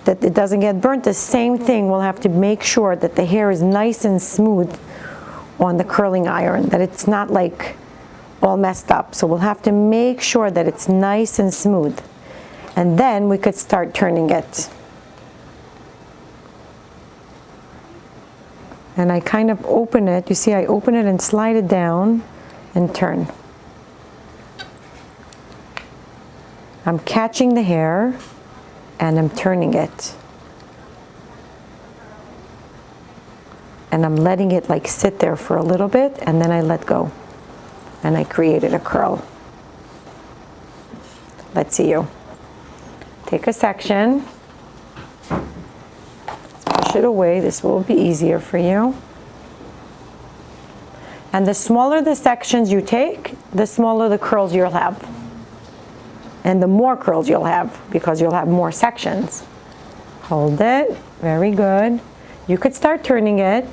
that it doesn't get burnt, the same thing, we'll have to make sure that the hair is nice and smooth on the curling iron, that it's not like all messed up. So we'll have to make sure that it's nice and smooth. And then we could start turning it. And I kind of open it, you see I open it and slide it down and turn. I'm catching the hair and I'm turning it. And I'm letting it like sit there for a little bit and then I let go. And I created a curl. Let's see you. Take a section. Let's push it away. This will be easier for you. And the smaller the sections you take, the smaller the curls you'll have. And the more curls you'll have because you'll have more sections. Hold it. Very good. You could start turning it.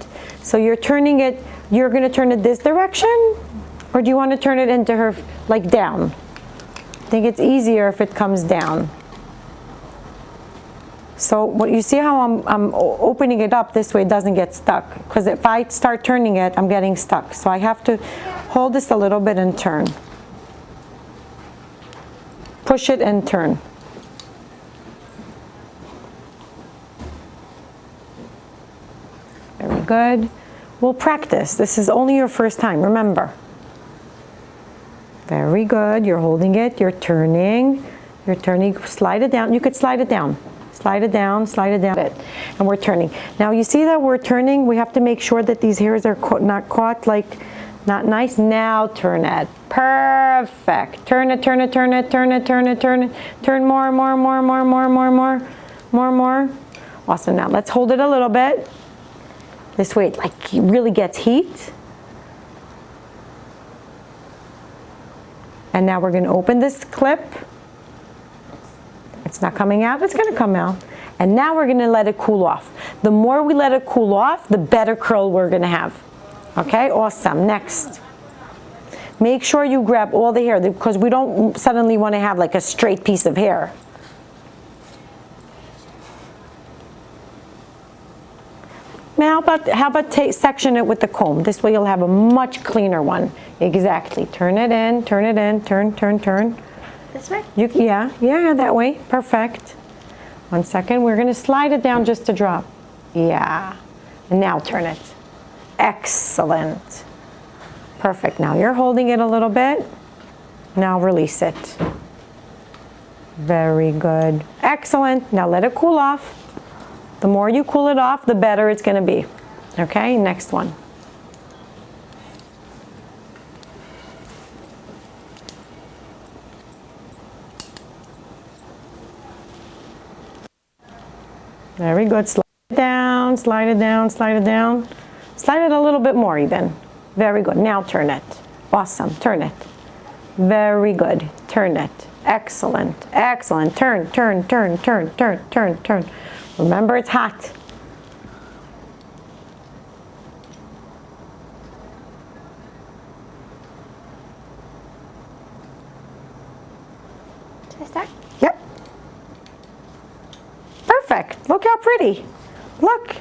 So you're turning it, you're going to turn it this direction? Or do you want to turn it into her, like down? I think it's easier if it comes down. So what you see how I'm opening it up this way, it doesn't get stuck. Because if I start turning it, I'm getting stuck. So I have to hold this a little bit and turn. Push it and turn. Very good. We'll practice. This is only your first time, remember. Very good. You're holding it. You're turning. You're turning. Slide it down. You could slide it down. Slide it down. Slide it down. And we're turning. Now you see that we're turning. We have to make sure that these hairs are not caught, like not nice. Now turn it. Perfect. Turn it. Turn it. Turn it. Turn it. Turn it. Turn it. Turn more. More. More. More. More. More. More. More. More. Awesome. Now let's hold it a little bit. This way, it like really gets heat. And now we're going to open this clip. It's not coming out, it's going to come out. And now we're going to let it cool off. The more we let it cool off, the better curl we're going to have. Okay, awesome. Next. Make sure you grab all the hair because we don't suddenly want to have like a straight piece of hair. Now how about section it with the comb? This way you'll have a much cleaner one. Exactly. Turn it in, turn, turn. This way? Yeah, that way. Perfect. 1 second. We're going to slide it down just to drop. Yeah. And now turn it. Excellent. Perfect. Now you're holding it a little bit. Now release it. Very good. Excellent. Now let it cool off. The more you cool it off, the better it's going to be. Okay, next one. Very good. Slide it down, slide it down, slide it down. Slide it a little bit more even. Very good. Now turn it. Awesome. Turn it. Very good. Turn it. Excellent. Excellent. Turn, turn, turn, turn, turn, turn, turn. Remember, it's hot. Should I start? Yep. Perfect. Look how pretty. Look.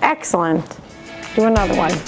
Excellent. Do another one.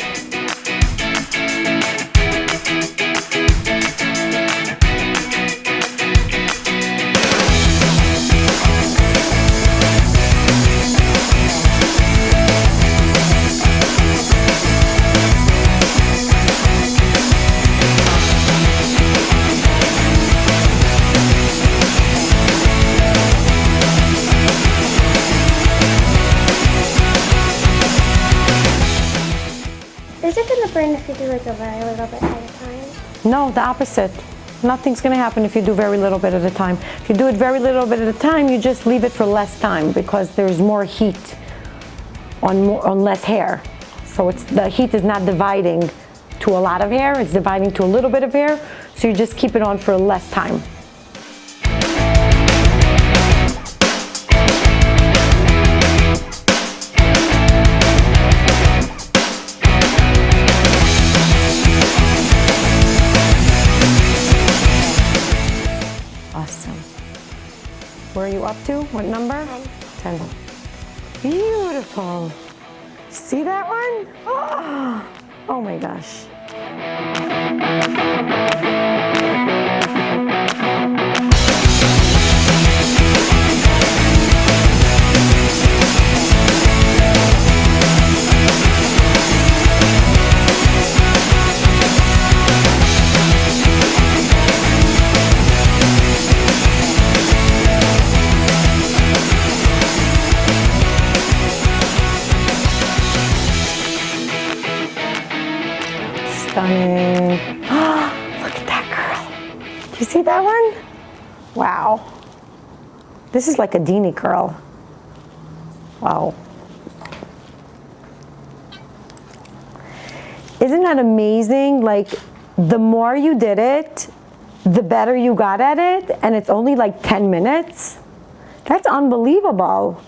Is it gonna burn if you do like a very little bit at a time? No, the opposite. Nothing's going to happen if you do very little bit at a time. If you do it very little bit at a time, you just leave it for less time because there's more heat on less hair. So the heat is not dividing to a lot of hair, it's dividing to a little bit of hair, so you just keep it on for less time. Awesome. Where are you up to? What number? 10. Beautiful. See that one? Oh my gosh. Stunning. Look at that curl. Do you see that one? Wow. This is like a Dini curl. Wow. Isn't that amazing? Like, the more you did it, the better you got at it, and it's only like 10 minutes. That's unbelievable.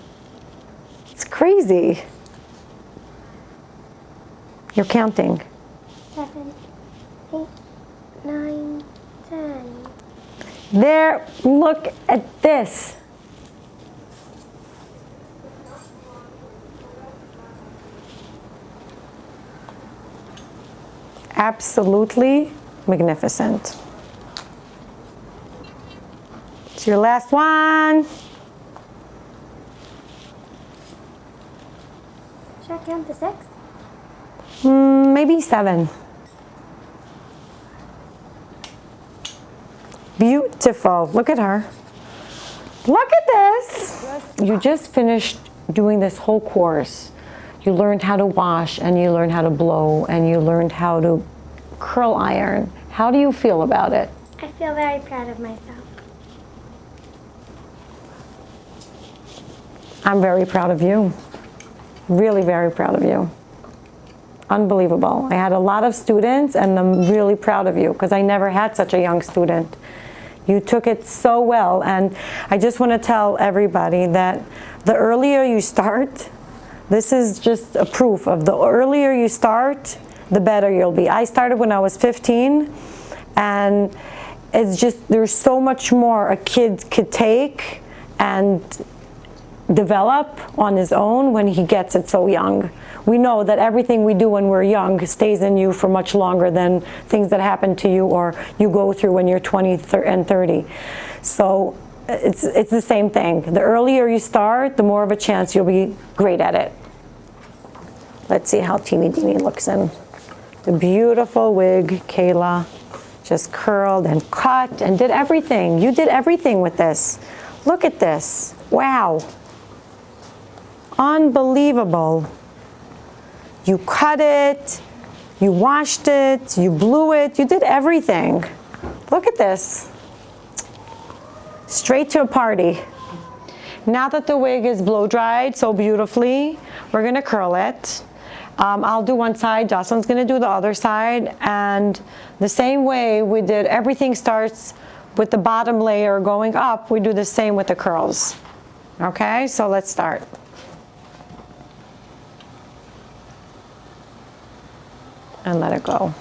It's crazy. You're counting. 7, 8, 9, 10. There, look at this. Absolutely magnificent. It's your last one. Should I count to 6? Maybe 7. Beautiful. Look at her. Look at this. You just finished doing this whole course. You learned how to wash, and you learned how to blow, and you learned how to curl iron. How do you feel about it? I feel very proud of myself. I'm very proud of you. Really very proud of you. Unbelievable. I had a lot of students, and I'm really proud of you because I never had such a young student. You took it so well, and I just want to tell everybody that the earlier you start, this is just a proof of the earlier you start, the better you'll be. I started when I was 15, and it's just, there's so much more a kid could take and develop on his own when he gets it so young. We know that everything we do when we're young stays in you for much longer than things that happen to you or you go through when you're 20 and 30. So it's the same thing. The earlier you start, the more of a chance you'll be great at it. Let's see how Teeny Dini looks in The beautiful wig Kayla just curled and cut and did everything. You did everything with this. Look at this. Wow. Unbelievable. You cut it, you washed it, you blew it, you did everything. Look at this. Straight to a party. Now that the wig is blow dried so beautifully, we're gonna curl it. I'll do one side, Jocelyn's gonna do the other side, and the same way we did, everything starts with the bottom layer going up, we do the same with the curls. Okay, so let's start. And let it go.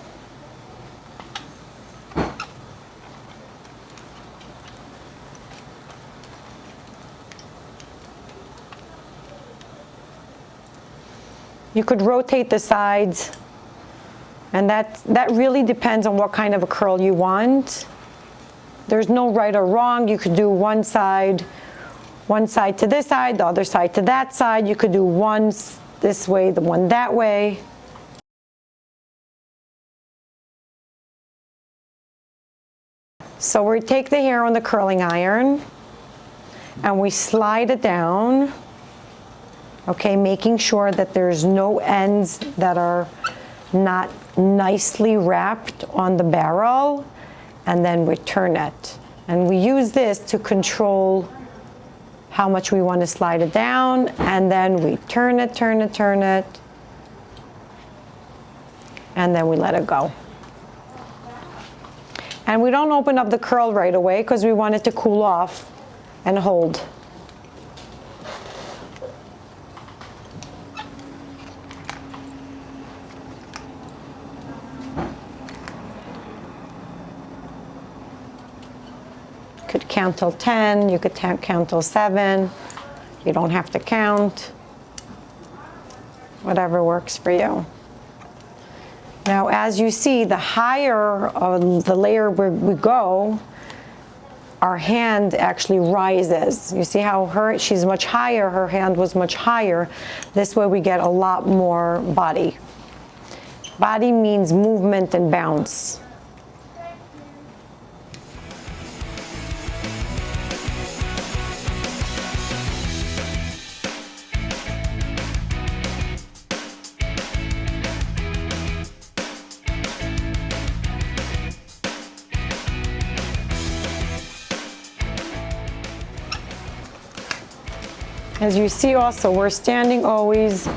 You could rotate the sides, and that really depends on what kind of a curl you want. There's no right or wrong. You could do one side to this side, the other side to that side. You could do one this way, the one that way. So we take the hair on the curling iron and we slide it down. Okay, making sure that there's no ends that are not nicely wrapped on the barrel, and then we turn it. And we use this to control how much we want to slide it down, and then we turn it, and then we let it go. And we don't open up the curl right away because we want it to cool off and hold. Could count till 10, you could count till 7. You don't have to count. Whatever works for you. Now, as you see, the higher the layer we go, our hand actually rises. You see how she's much higher, her hand was much higher. This way we get a lot more body. Body means movement and bounce. As you see also, we're standing always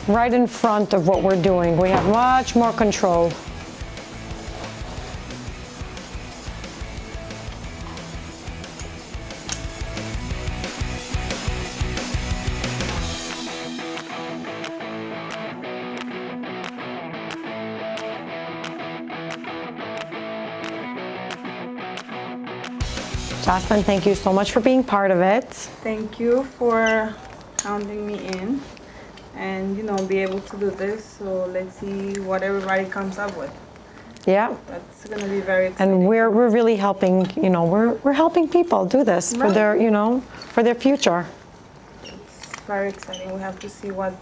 right in front of what we're doing. We have much more control. Jocelyn, thank you so much for being part of it. Thank you for counting me in, and be able to do this. So let's see what everybody comes up with. Yeah. That's gonna be very exciting. And we're really helping, we're helping people do this for their, for their future. It's very exciting. We have to see what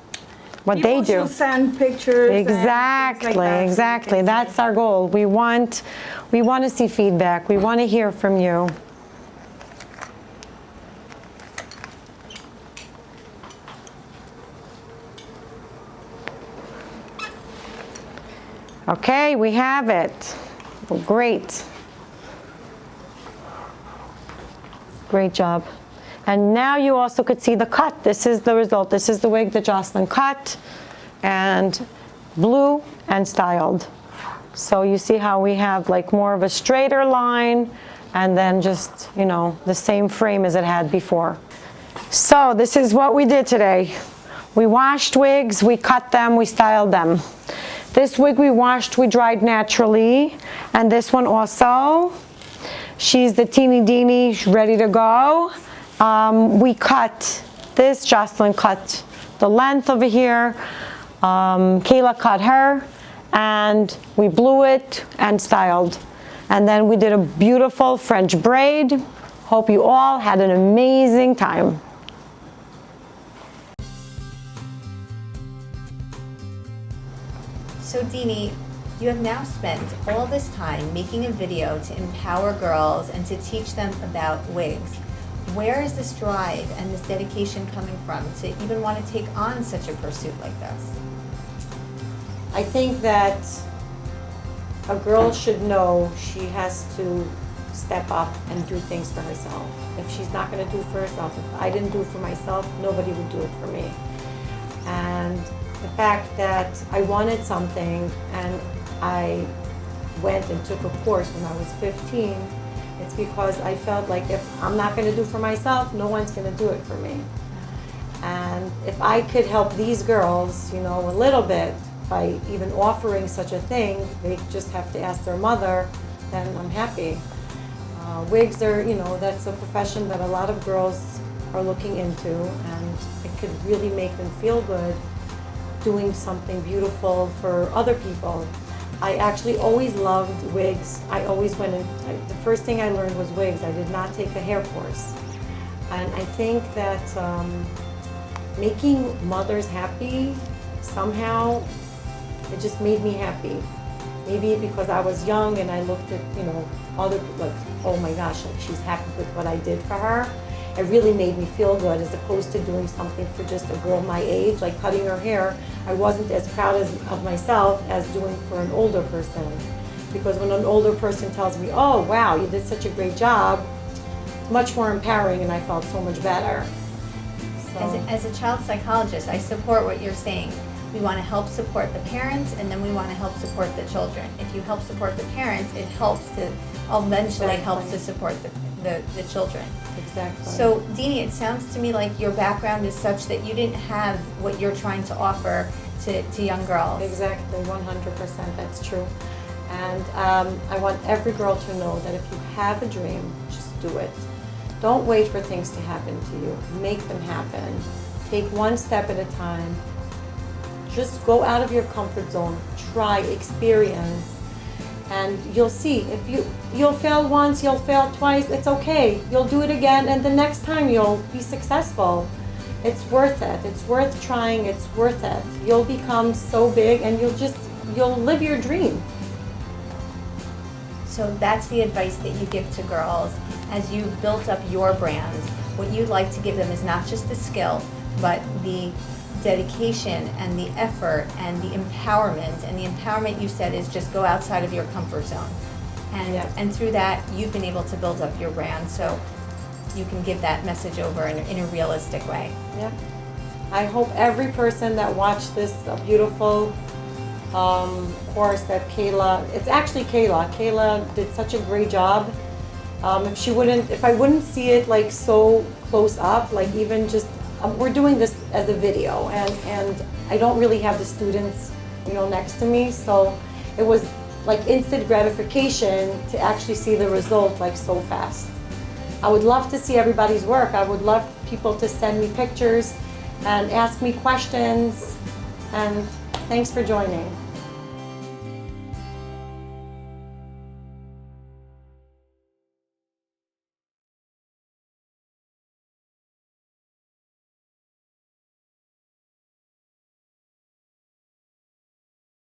they do. People send pictures. Exactly, and things like that, exactly. That's our goal. We want to see feedback. We want to hear from you. Okay, we have it. Well, great. Great job. And now you also could see the cut. This is the result. This is the wig that Jocelyn cut and blew and styled. So you see how we have like more of a straighter line and then just, the same frame as it had before. So this is what we did today. We washed wigs, we cut them, we styled them. This wig we washed, we dried naturally, and this one also. She's the Teeny Dini, she's ready to go. We cut this, Jocelyn cut the length over here, Kayla cut her, and we blew it and styled. And then we did a beautiful French braid. Hope you all had an amazing time. So Dini, you have now spent all this time making a video to empower girls and to teach them about wigs. Where is this drive and this dedication coming from to even want to take on such a pursuit like this? I think that a girl should know she has to step up and do things for herself. If she's not going to do it for herself, if I didn't do it for myself, nobody would do it for me. And the fact that I wanted something and I went and took a course when I was 15, it's because I felt like if I'm not going to do it for myself, no one's going to do it for me. And if I could help these girls, you know, a little bit by even offering such a thing, they just have to ask their mother, then I'm happy. Wigs are, you know, that's a profession that a lot of girls are looking into, and it could really make them feel good doing something beautiful for other people. I actually always loved wigs. I always went in, the first thing I learned was wigs. I did not take a hair course. And I think that making mothers happy, somehow, it just made me happy. Maybe because I was young and I looked at, you know, other, like, oh my gosh, like she's happy with what I did for her. It really made me feel good, as opposed to doing something for just a girl my age, like cutting her hair. I wasn't as proud of myself as doing for an older person. Because when an older person tells me, oh wow, you did such a great job, it's much more empowering and I felt so much better. So. As a child psychologist, I support what you're saying. We want to help support the parents, and then we want to help support the children. If you help support the parents, it helps to eventually helps to support the children. Exactly. So, Dini, it sounds to me like your background is such that you didn't have what you're trying to offer to young girls. Exactly, 100%, that's true. And I want every girl to know that if you have a dream, just do it. Don't wait for things to happen to you. Make them happen. Take one step at a time. Just go out of your comfort zone. Try, experience. And you'll see, if you'll fail once, you'll fail twice, it's okay. You'll do it again, and the next time you'll be successful. It's worth it. It's worth trying. It's worth it. You'll become so big, and you'll live your dream. So that's the advice that you give to girls as you've built up your brand. What you'd like to give them is not just the skill, but the dedication and the effort and the empowerment. And the empowerment, you said, is just go outside of your comfort zone. And through that, you've been able to build up your brand, so you can give that message over in a realistic way. Yeah. I hope every person that watched this beautiful course that Kayla, it's actually Kayla did such a great job. If I wouldn't see it like so close up, like even just, we're doing this as a video, and I don't really have the students, you know, next to me, so it was like instant gratification to actually see the result like so fast. I would love to see everybody's work. I would love people to send me pictures and ask me questions, and thanks for joining.